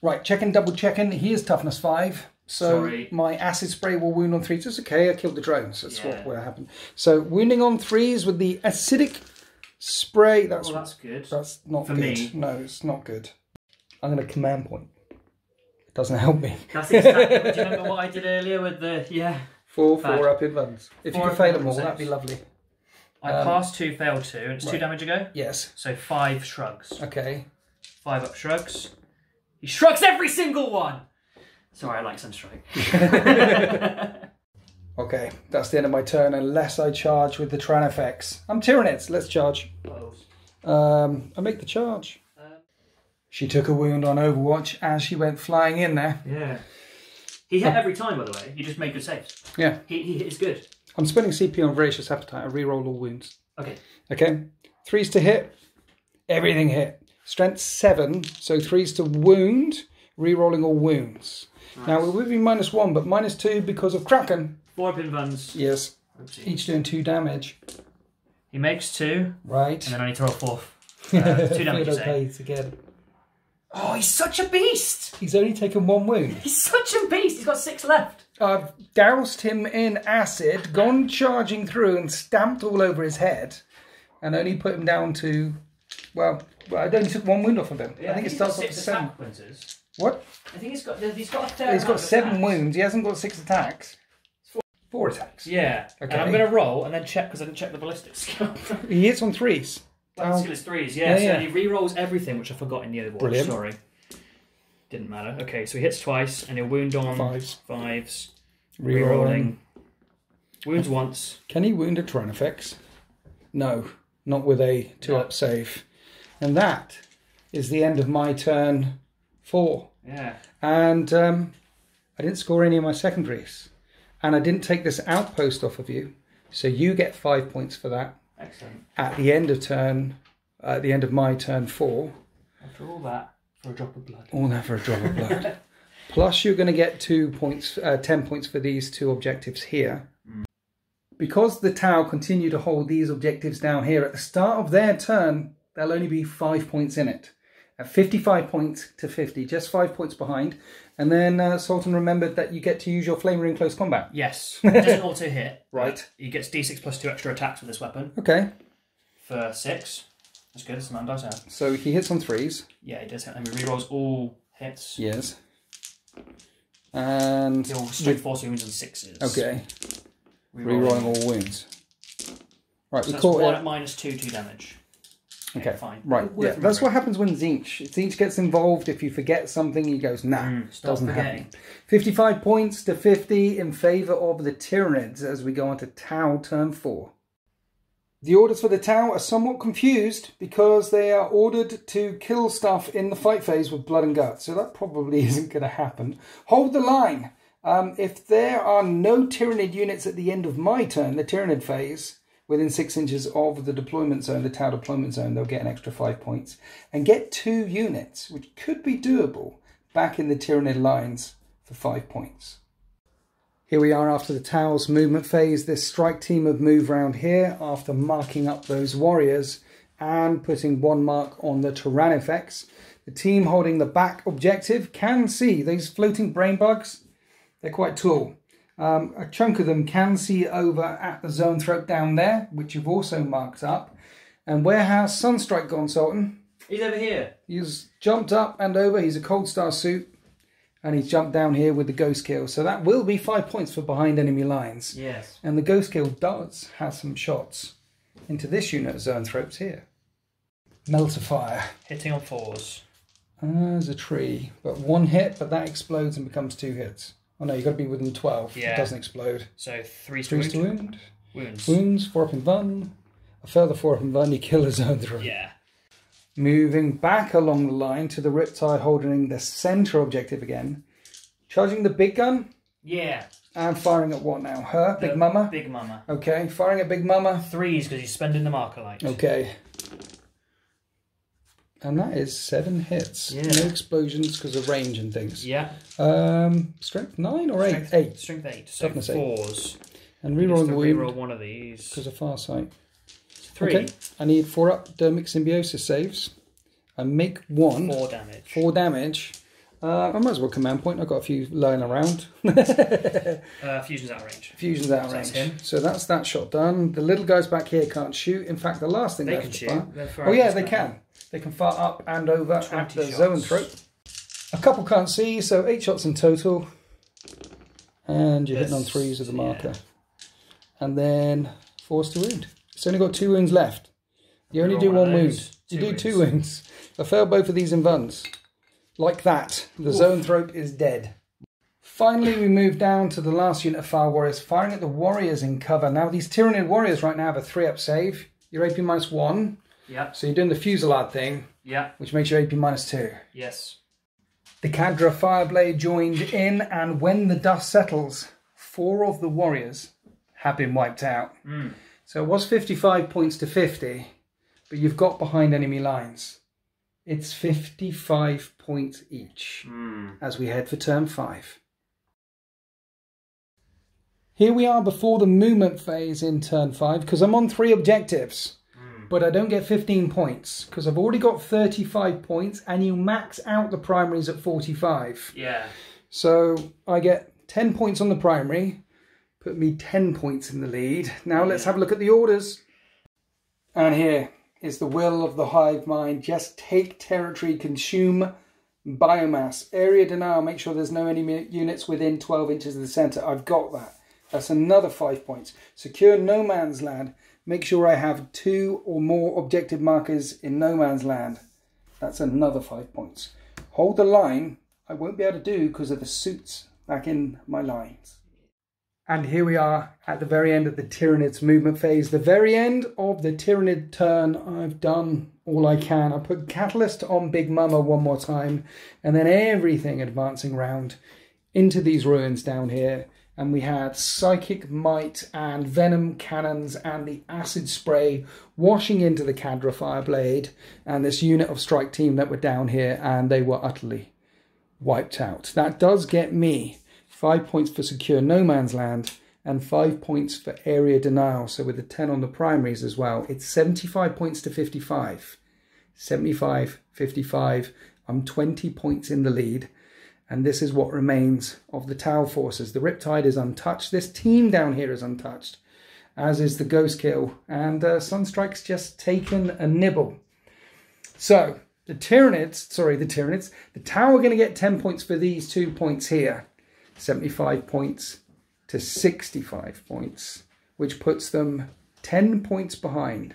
Right, double checking. He is toughness 5. So my acid spray will wound on 3s. It's okay, I killed the drones. That's what will happen. So wounding on 3s with the acidic spray. That's good. That's not for good. Me. No, it's not good. I'm going to command point. It doesn't help me. That's exactly. Do you remember what I did earlier with the 4 up in runs. If you could fail them all, that'd be lovely. I passed 2, failed 2, and it's 2 damage ago. Yes. So 5 shrugs. Okay. 5 up shrugs. He shrugs every single one! Sorry, I like Sunstrike. Okay, that's the end of my turn, unless I charge with the Tran effects. I'm Tyranids, let's charge. I make the charge. She took a wound on Overwatch as she went flying in there. Yeah. He hit every time, by the way. You just made good saves. Yeah. He is good. I'm spending CP on Voracious Appetite. I reroll all wounds. Okay. Okay. 3s to hit. Everything hit. Strength 7, so 3s to wound, re-rolling all wounds. Nice. Now, it would be -1, but -2 because of Kraken. 4-pin buns. Yes. Each doing 2 damage. He makes 2. Right. And then I need to roll 4. 2 damage, okay, again. Oh, he's such a beast! He's only taken 1 wound. He's such a beast! He's got 6 left. I've doused him in acid, gone charging through and stamped all over his head, and only put him down to... well, Well, I only took 1 wound off of him. Yeah, I think it starts off with 7. What? I think he's got a third. He's got 7 wounds. He hasn't got 6 attacks. 4 attacks. Yeah. Okay. And I'm going to roll and then check because I didn't check the ballistic skill. He hits on 3s. Ballistic skill is 3s. Yeah. So he re-rolls everything, which I forgot in the other one. Brilliant. Sorry. Didn't matter. Okay, so he hits twice and he'll wound on 5s. Re-rolling. Wounds once. Can he wound a Tyrannosaurus? No, not with a 2-up save. And that is the end of my turn 4. Yeah. And I didn't score any of my secondaries. And I didn't take this outpost off of you. So you get 5 points for that. Excellent. At the end of my turn 4. After all that, for a drop of blood. All that for a drop of blood. Plus you're going to get 2 points, 10 points for these 2 objectives here. Because the Tau continue to hold these objectives down here, at the start of their turn, there'll only be 5 points in it. At 55 points to 50, just 5 points behind. And then Sultan remembered that you get to use your Flamer in close combat. Yes. It doesn't auto hit. Right. He gets d6 plus 2 extra attacks with this weapon. Okay. For 6. That's good, that's the amount of dice I have. So he hits on 3s. Yeah, he does hit. And he rerolls all hits. Yes. And... He'll straight 4 wounds and 6s. Okay. Rerolling all wounds. Right, so we that's caught 1 it. at minus 2 damage. Okay, fine. Right, yeah, that's what happens when Tzeentch. Tzeentch gets involved. If you forget something, he goes, nah, doesn't happen. 55 points to 50 in favour of the Tyranids as we go on to Tau turn 4. The orders for the Tau are somewhat confused because they are ordered to kill stuff in the fight phase with blood and guts, so that probably isn't going to happen. Hold the line. If there are no Tyranid units at the end of my turn, the Tyranid phase, within 6 inches of the deployment zone, the Tau deployment zone, they'll get an extra 5 points. And get 2 units, which could be doable, back in the Tyranid lines for 5 points. Here we are after the Tau's movement phase. This strike team have moved round here after marking up those warriors and putting 1 mark on the Tyrannofex. The team holding the back objective can see these floating brain bugs. They're quite tall. A chunk of them can see over at the zone throat down there, which you've also marked up. And where has Sunstrike gone, Sultan? He's over here. He's jumped up and over. He's a Cold Star suit. And he's jumped down here with the Ghost Kill. So that will be 5 points for behind enemy lines. Yes. And the Ghost Kill does have some shots into this unit of zone throats here. Melter Fire. Hitting on 4s. There's a tree. But 1 hit, but that explodes and becomes 2 hits. Oh no, you've got to be within 12. Yeah. It doesn't explode. So 3 to wound. Wounds. Wounds, 4 up in Vun. A further 4 up in Vun, you kill a zone through. Yeah. Moving back along the line to the Riptide holding the centre objective again. Charging the big gun. Yeah. And firing at what now? Her? Big Mama? Big Mama. Okay, firing at Big Mama. 3s because he's spending the marker light. Okay. And that is 7 hits. Yeah. No explosions because of range and things. Yeah. Strength 9 or 8? 8. Strength 8. So Toughness 4s. And reroll the wound. Reroll one of these. Because of far sight. 3. Okay. I need 4 up Dermic Symbiosis saves. I make 1. 4 damage. 4 damage. I might as well command point. I've got a few lying around. Fusion's out of range. Fusion's out of range. So that's that shot done. The little guys back here can't shoot. In fact, the last thing they can shoot. Oh yeah, they can. They can fire up and over at the zone throat. A couple can't see, so 8 shots in total. And you're hitting on 3s with the marker. Yeah. And then 4s to wound. It's only got 2 wounds left. You only do 1 wound. You do 2 wounds. I failed both of these in Vuns. Like that. The zone throat is dead. Finally, we move down to the last unit of Fire Warriors, firing at the warriors in cover. Now, these Tyranid warriors right now have a 3-up save. You're AP -1. Yeah. So you're doing the Fusillade thing. Yeah. Which makes you AP -2. Yes. The Kadra Fireblade joined in, and when the dust settles, 4 of the warriors have been wiped out. So it was 55 points to 50, but you've got behind enemy lines. It's 55 points each as we head for turn 5. Here we are before the movement phase in turn 5, because I'm on 3 objectives. But I don't get 15 points because I've already got 35 points and you max out the primaries at 45. Yeah. So I get 10 points on the primary, put me 10 points in the lead. Now let's have a look at the orders. And here is the will of the hive mind. Just take territory, consume biomass. Area denial, make sure there's no enemy units within 12 inches of the centre. I've got that. That's another 5 points. Secure no man's land. Make sure I have 2 or more objective markers in no man's land. That's another 5 points. Hold the line. I won't be able to do because of the suits back in my lines. And here we are at the very end of the Tyranids movement phase. The very end of the Tyranid turn. I've done all I can. I put Catalyst on Big Mama one more time. And then everything advancing round into these ruins down here. And we had Psychic Might and Venom Cannons and the Acid Spray washing into the Cadra Fireblade. And this unit of strike team that were down here. And they were utterly wiped out. That does get me 5 points for secure no man's land and 5 points for area denial. So with the 10 on the primaries as well, it's 75 points to 55. 75, 55. I'm 20 points in the lead. And this is what remains of the Tau forces. The Riptide is untouched. This team down here is untouched, as is the Ghostkill. And Sunstrike's just taken a nibble. So the Tyranids, the Tau are going to get 10 points for these 2 points here. 75 points to 65 points, which puts them 10 points behind.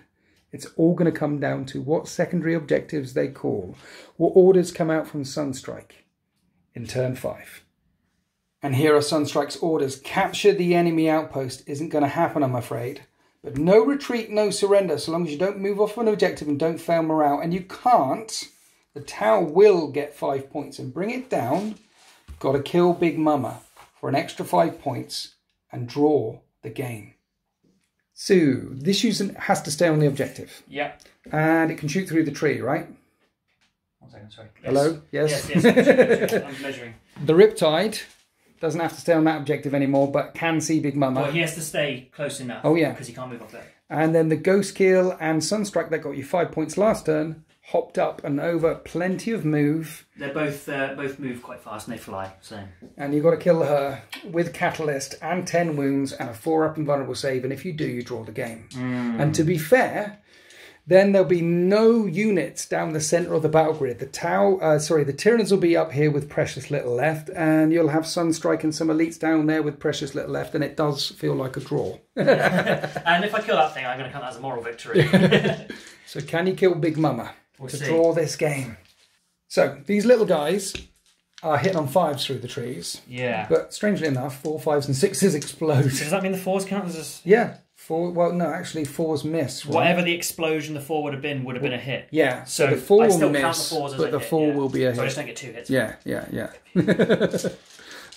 It's all going to come down to what secondary objectives they call, what orders come out from Sunstrike in turn 5. And here are Sunstrike's orders. Capture the enemy outpost. Isn't going to happen, I'm afraid. But no retreat, no surrender, so long as you don't move off an objective and don't fail morale. And you can't. The Tau will get 5 points and bring it down. Got to kill Big Mama for an extra 5 points and draw the game. So this user has to stay on the objective. Yeah. And it can shoot through the tree, right? 1 second, sorry. Yes. Hello? Yes. Yes. I'm measuring. The Riptide doesn't have to stay on that objective anymore, but can see Big Mama. Well, he has to stay close enough. Oh, yeah. Because he can't move off there. And then the Ghostkill and Sunstrike that got you 5 points last turn hopped up and over, plenty of move. They're both move quite fast and they fly. So. And you've got to kill her with Catalyst and 10 wounds and a 4-up invulnerable save. And if you do, you draw the game. And to be fair, then there'll be no units down the centre of the battle grid. The Tyranids will be up here with precious little left, and you'll have Sunstrike and some elites down there with precious little left, and it does feel like a draw. And if I kill that thing, I'm going to count that as a moral victory. So can you kill Big Mama to draw this game? So these little guys are hitting on 5s through the trees. Yeah. But strangely enough, 4, 5s and 6s explode. So does that mean the 4s count as... Yeah. 4, well, no, actually 4s miss. Right? Whatever the explosion the 4 would have been a hit. Yeah. So the 4 will miss, count the 4s as but the 4 will be a hit. So I just don't get 2 hits. Yeah.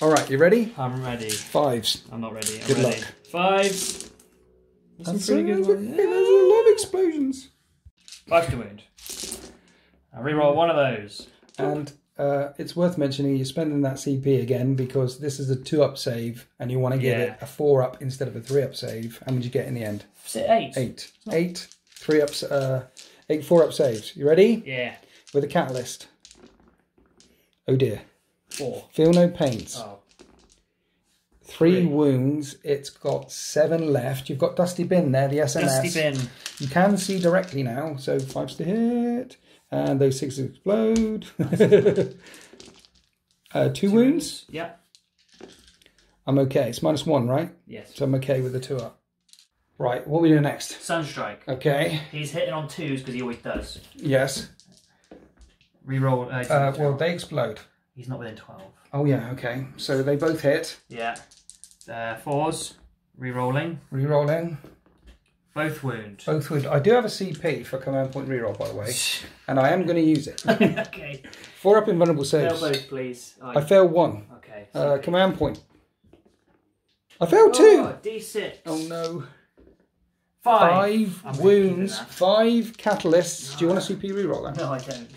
All right, you ready? I'm ready. 5s. I'm not ready. Good luck. 5s. That's pretty good. There's a lot of explosions. 5 to wound. I'll reroll one of those. And it's worth mentioning you're spending that CP again because this is a 2-up save and you want to give it a 4-up instead of a 3-up save. How much did you get in the end? 8. 8. 8 3-ups, 8 4-up saves. You ready? Yeah. With a Catalyst. Oh dear. 4. Feel no pains. Oh. 3 wounds. It's got 7 left. You've got Dusty Bin there, the SMS. Dusty Bin. You can see directly now, so 5s to hit. And those 6s explode. 2 wounds? Yeah. I'm okay. It's -1, right? Yes. So I'm okay with the 2-up. Right, what are we doing next? Sunstrike. Okay. He's hitting on 2s because he always does. Yes. Reroll. Well, they explode. He's not within 12. Oh, yeah, okay. So they both hit. Yeah. 4s. Rerolling. Rerolling. Both wound. Both wound. I do have a CP for command point reroll, by the way, and I am going to use it. Okay. 4-up invulnerable saves. Fail both, please. I fail 1. Okay. Command point. I failed 2. Oh, D6. Oh no. 5. 5 wounds. 5 catalysts. Do you want a CP reroll then? No, I don't.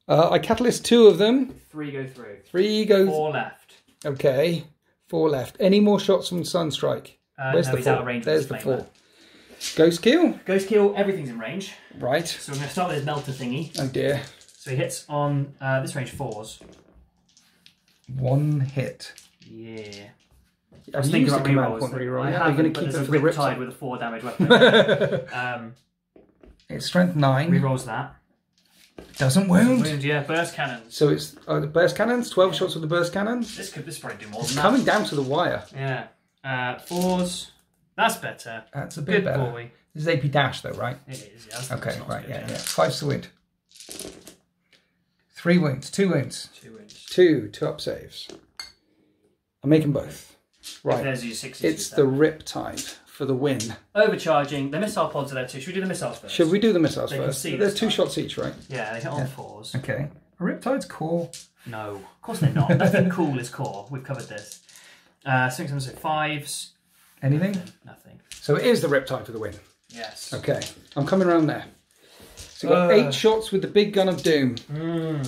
I catalyst 2 of them. 3 go through. 3 go. 4 left. Okay. 4 left. Any more shots from Sunstrike? Where's the 4? Out of range. There's the 4. Ghostkill. Ghostkill, everything's in range. Right. So I'm going to start with his melter thingy. Oh dear. So he hits on this range 4s. 1 hit. Yeah. I was thinking about command point reroll. I Are you going to keep it for the Riptide with a 4 damage weapon. It's strength 9. Rerolls that. Doesn't wound. Yeah, burst cannons. So it's the burst cannons. 12 shots with the burst cannons. This probably do more. It's coming down to the wire. Yeah. 4s. That's better. That's a bit better. Boy. This is AP dash though, right? It is. Yeah. Okay. Right. Yeah. 5 to wound. 3 wounds. 2 wounds. 2 wounds. 2 up saves. I'm making both. Right. There's your 6s. It's the Riptide for the win. Overcharging. The missile pods are there too. Should we do the missiles first? Should we do the missiles first? There's 2 shots each, right? Yeah, they hit on 4s. Okay. A Riptide's core. No, of course they're not. Nothing cool is core. We've covered this. 6 and 5s. Anything? Nothing. So it is the Riptide for the win. Yes. Okay. I'm coming around there. So you've got 8 shots with the big gun of doom,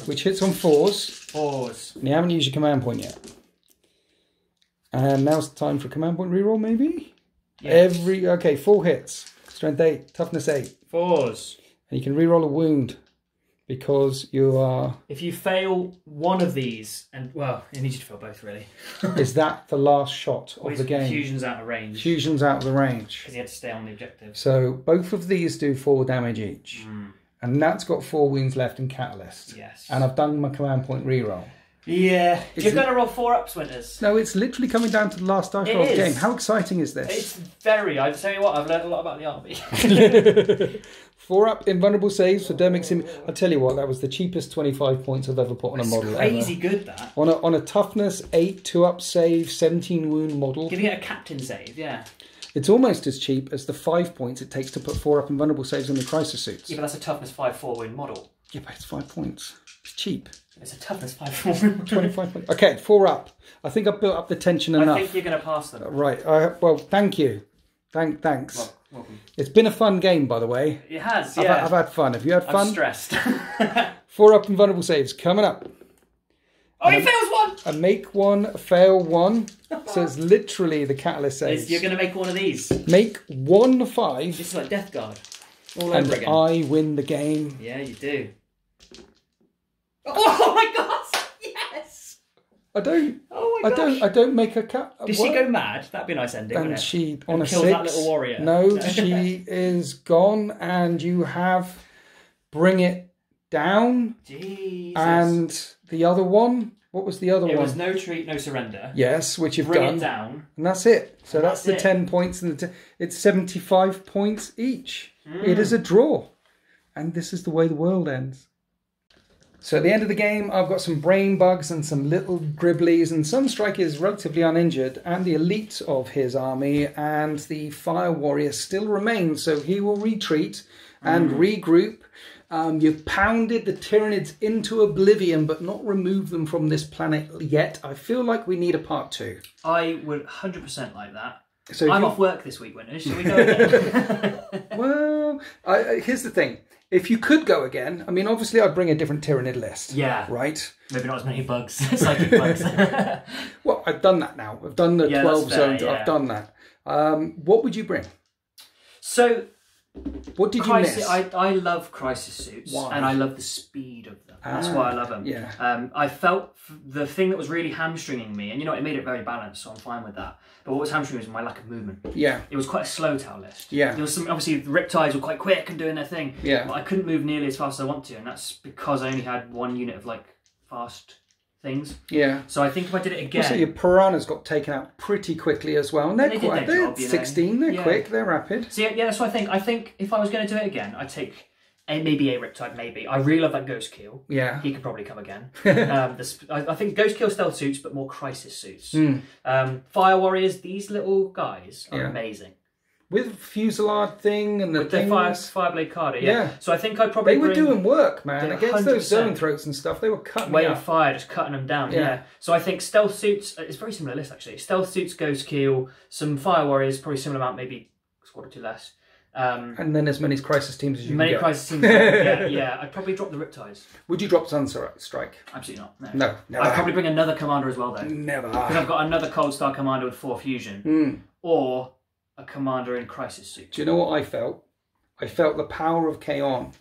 which hits on 4s. 4s. And you haven't used your command point yet. And now's the time for command point reroll, maybe? Yes. Okay, 4 hits. Strength 8, toughness 8. 4s. And you can reroll a wound because you are... If you fail one of these, and well, it needs you to fail both, really. Is that the last shot of the game? Fusion's out of range. Fusion's out of the range. Because he had to stay on the objective. So both of these do 4 damage each. And that's got 4 wounds left in Catalyst. Yes. And I've done my command point reroll. Yeah. You're going to roll 4 ups, Winters. No, it's literally coming down to the last dice roll of the game. How exciting is this? It's very. I tell you what, I've learned a lot about the army. 4 up invulnerable saves for Dermot Sim. I tell you what, that was the cheapest 25 points I've ever put on a model. Crazy good, that. On a toughness 8 2-up save 17 wound model. Giving it a captain save, yeah. It's almost as cheap as the 5 points it takes to put 4 up invulnerable saves on the crisis suits. Yeah, but that's a toughness 5/4 wound model. Yeah, but it's 5 points. It's cheap. It's a toughness 5/4 wound. 25 points. Okay, 4 up. I think I've built up the tension enough. I think you're going to pass them. Right. Well, thank you. Thanks. Well, welcome. It's been a fun game, by the way. It has, yeah. I've had fun. Have you had fun? I'm stressed. 4 up invulnerable saves coming up. Oh, he fails 1! A make 1, fail 1. So it's literally the Catalyst saves. You're going to make one of these. Make 1 5. This is like Death Guard. All and over again. I win the game. Yeah, you do. Oh my god! Yes! I don't. Oh my gosh. I don't make a cut. Did she go mad? That'd be a nice ending. And she on a kills 6. That little warrior. No, she is gone, and you have bring it down. Jesus. And the other one. What was the other one? It was no retreat, no surrender. Yes, which you've bring done. It down. And that's it. So that's the 10 points, and it's 75 points each. It is a draw, and this is the way the world ends. So at the end of the game, I've got some brain bugs and some little gribblies, and Sunstrike is relatively uninjured, and the elite of his army and the Fire Warrior still remains, so he will retreat and regroup. You've pounded the Tyranids into oblivion, but not removed them from this planet yet. I feel like we need a part 2. I would 100% like that. So I'm off work this week, Winters. Shall we go again? Well, here's the thing. If you could go again, I mean, obviously I'd bring a different Tyranid list. Yeah. Right? Maybe not as many bugs, psychic bugs. Well, I've done that now. I've done the 12 zones. Yeah. I've done that. What would you bring? So, what did you miss? I love crisis suits. Why? And I love the speed of them. That's why I love them. Yeah. I felt the thing that was really hamstringing me, and you know, it made it very balanced, so I'm fine with that. But what was hamstringing was my lack of movement. Yeah. It was quite a slow Tau list. Yeah. There was some, obviously, the Riptides were quite quick and doing their thing. Yeah. But I couldn't move nearly as fast as I want to, and that's because I only had 1 unit of, like, fast things. Yeah. So I think if I did it again... Also, your Piranhas got taken out pretty quickly as well. And they're quite... They're 16, they're quick, they're rapid. So yeah, that's what I think. I think if I was going to do it again, I'd take... maybe a Riptide, maybe. I really love that Ghost Keel. Yeah. He could probably come again. I think Ghost Keel stealth suits, but more crisis suits. Fire Warriors, these little guys are amazing. With Fusillade thing and the Fireblade Carder, yeah. So I think I'd probably They were doing work, man. Against 100%. those Zone Throats and stuff, they were cutting Weight of Fire, just cutting them down, yeah. So I think stealth suits, it's a very similar list, actually. Stealth suits, Ghost Keel, some Fire Warriors, probably similar amount, maybe a squad or 2 less. And then as many crisis teams as you can Many get. crisis teams, yeah. I'd probably drop the Riptides. Would you drop Sunstrike? Absolutely not. No, never. I'd probably bring another commander as well, though. Never. Because I've got another Cold Star commander with 4 fusion. Or a commander in crisis suit. Do you know what I felt? I felt the power of Kaon.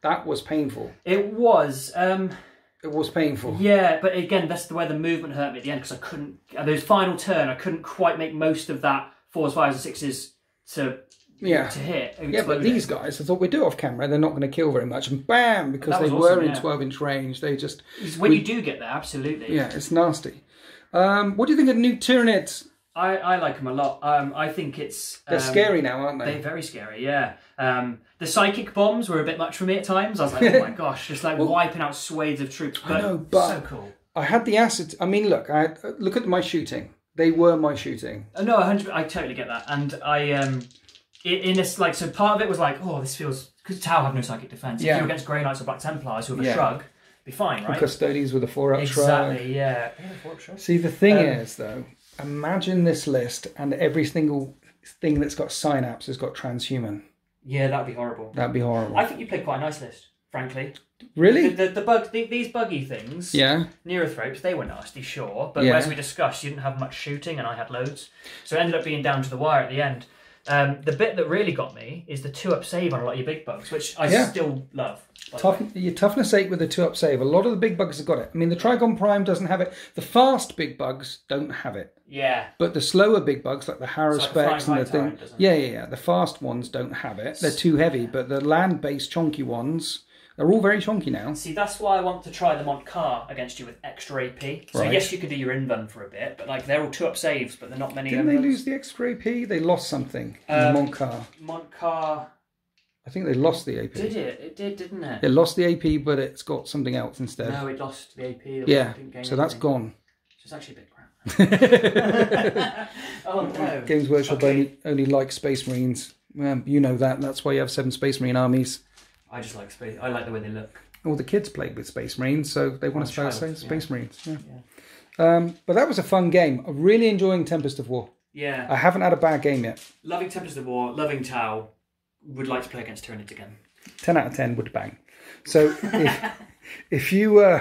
That was painful. It was. It was painful. Yeah, but again, that's where the movement hurt me at the end, because I couldn't... Those final turn, I couldn't quite make most of that 4s, 5s and 6s to to hit. Yeah, but these guys, I thought we'd do it off camera. They're not going to kill very much, and bam, because they were in 12-inch range, they just. When you do get there, absolutely. Yeah, it's nasty. What do you think of new Tyranids? I like them a lot. I think it's... they're scary now, aren't they? They're very scary, yeah. The psychic bombs were a bit much for me at times. I was like, oh my gosh, just like wiping out swathes of troops. But, I know, but so cool. I had the acid. I mean, look at my shooting. They were my shooting. No, 100%. I totally get that. And I... in this, like, so part of it was like, oh, this feels... Because Tau have no psychic defense. If you're against Grey Knights or Black Templars who have a shrug, be fine, right? Or Custodians with a 4-up shrug. Exactly, yeah. 4-up shrug. See, the thing is, though, imagine this list and every single thing that's got synapse has got transhuman. Yeah, that'd be horrible. That'd be horrible. I think you played quite a nice list, frankly. Really? These buggy things, Neurothropes, they were nasty, sure, but as we discussed, you didn't have much shooting and I had loads. So it ended up being down to the wire at the end. The bit that really got me is the 2-up save on a lot of your big bugs, which I still love. Your toughness 8 with the 2-up save. A lot of the big bugs have got it. I mean, the Trigon Prime doesn't have it. The fast big bugs don't have it. Yeah. But the slower big bugs, like the Haruspecs and the thing... The fast ones don't have it. They're too heavy. But the land-based chonky ones, they're all very chonky now. See, that's why I want to try them on Car against you with extra AP. So yes, you could do your invuln for a bit, but like they're all 2-up saves, but they're not many. Didn't they lose the extra AP? They lost something in Montcar. Montcar... I think they lost the AP. Did it? It did, didn't it? It lost the AP, but it's got something else instead. No, it lost the AP. Yeah, so that's gone. It's actually a bit crap. Oh no. Games Workshop only like Space Marines. You know that. That's why you have 7 Space Marine armies. I just like space. I like the way they look. All the kids played with Space Marines, so they want to play Space Marines. Yeah. But that was a fun game. I'm really enjoying Tempest of War. Yeah. I haven't had a bad game yet. Loving Tempest of War, loving Tau. Would like to play against Tyranids again. 10 out of 10 would bang. So if you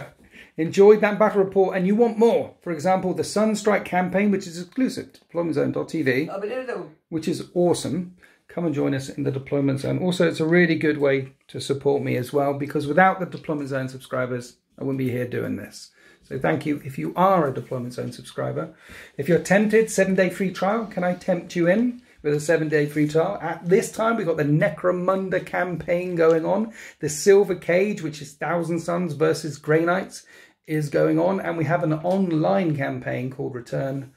enjoyed that battle report and you want more, for example, the Sunstrike campaign, which is exclusive to DeploymentZone.tv, which is awesome, come and join us in the Deployment Zone. Also, it's a really good way to support me as well, because without the Deployment Zone subscribers, I wouldn't be here doing this. So thank you if you are a Deployment Zone subscriber. If you're tempted, 7-day free trial, can I tempt you in with a 7-day free trial? At this time, we've got the Necromunda campaign going on. The Silver Cage, which is Thousand Suns versus Grey Knights, is going on. And we have an online campaign called Return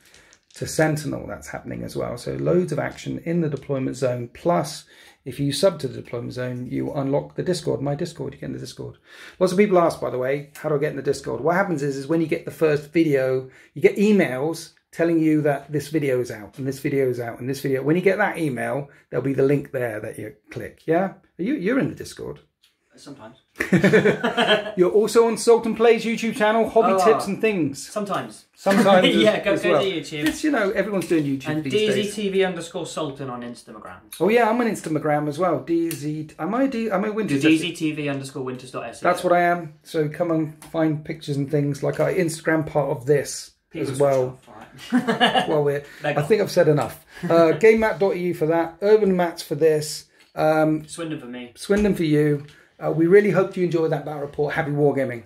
to Sentinel that's happening as well. So loads of action in the Deployment Zone. Plus, if you sub to the Deployment Zone, you unlock the Discord, my Discord. You get in the Discord. Lots of people ask, by the way, how do I get in the Discord? What happens is when you get the first video, you get emails telling you that this video is out and this video is out and this video. When you get that email, there'll be the link there that you click. Yeah? You're in the Discord. Sometimes. You're also on Sultan Plays YouTube channel, hobby tips and things. Sometimes. Yeah, go well. to YouTube. It's, everyone's doing YouTube and these days. DZTV_Sultan on Instagram. Oh yeah, I'm on Instagram as well. Am I Winters? DZTV_Winters.se. That's what I am. So come and find pictures and things like our Instagram part of this as well. Well, I think I've said enough. GameMat.eu for that. Urban Mats for this. Swindon for me. Swindon for you. We really hope you enjoyed that battle report. Happy wargaming.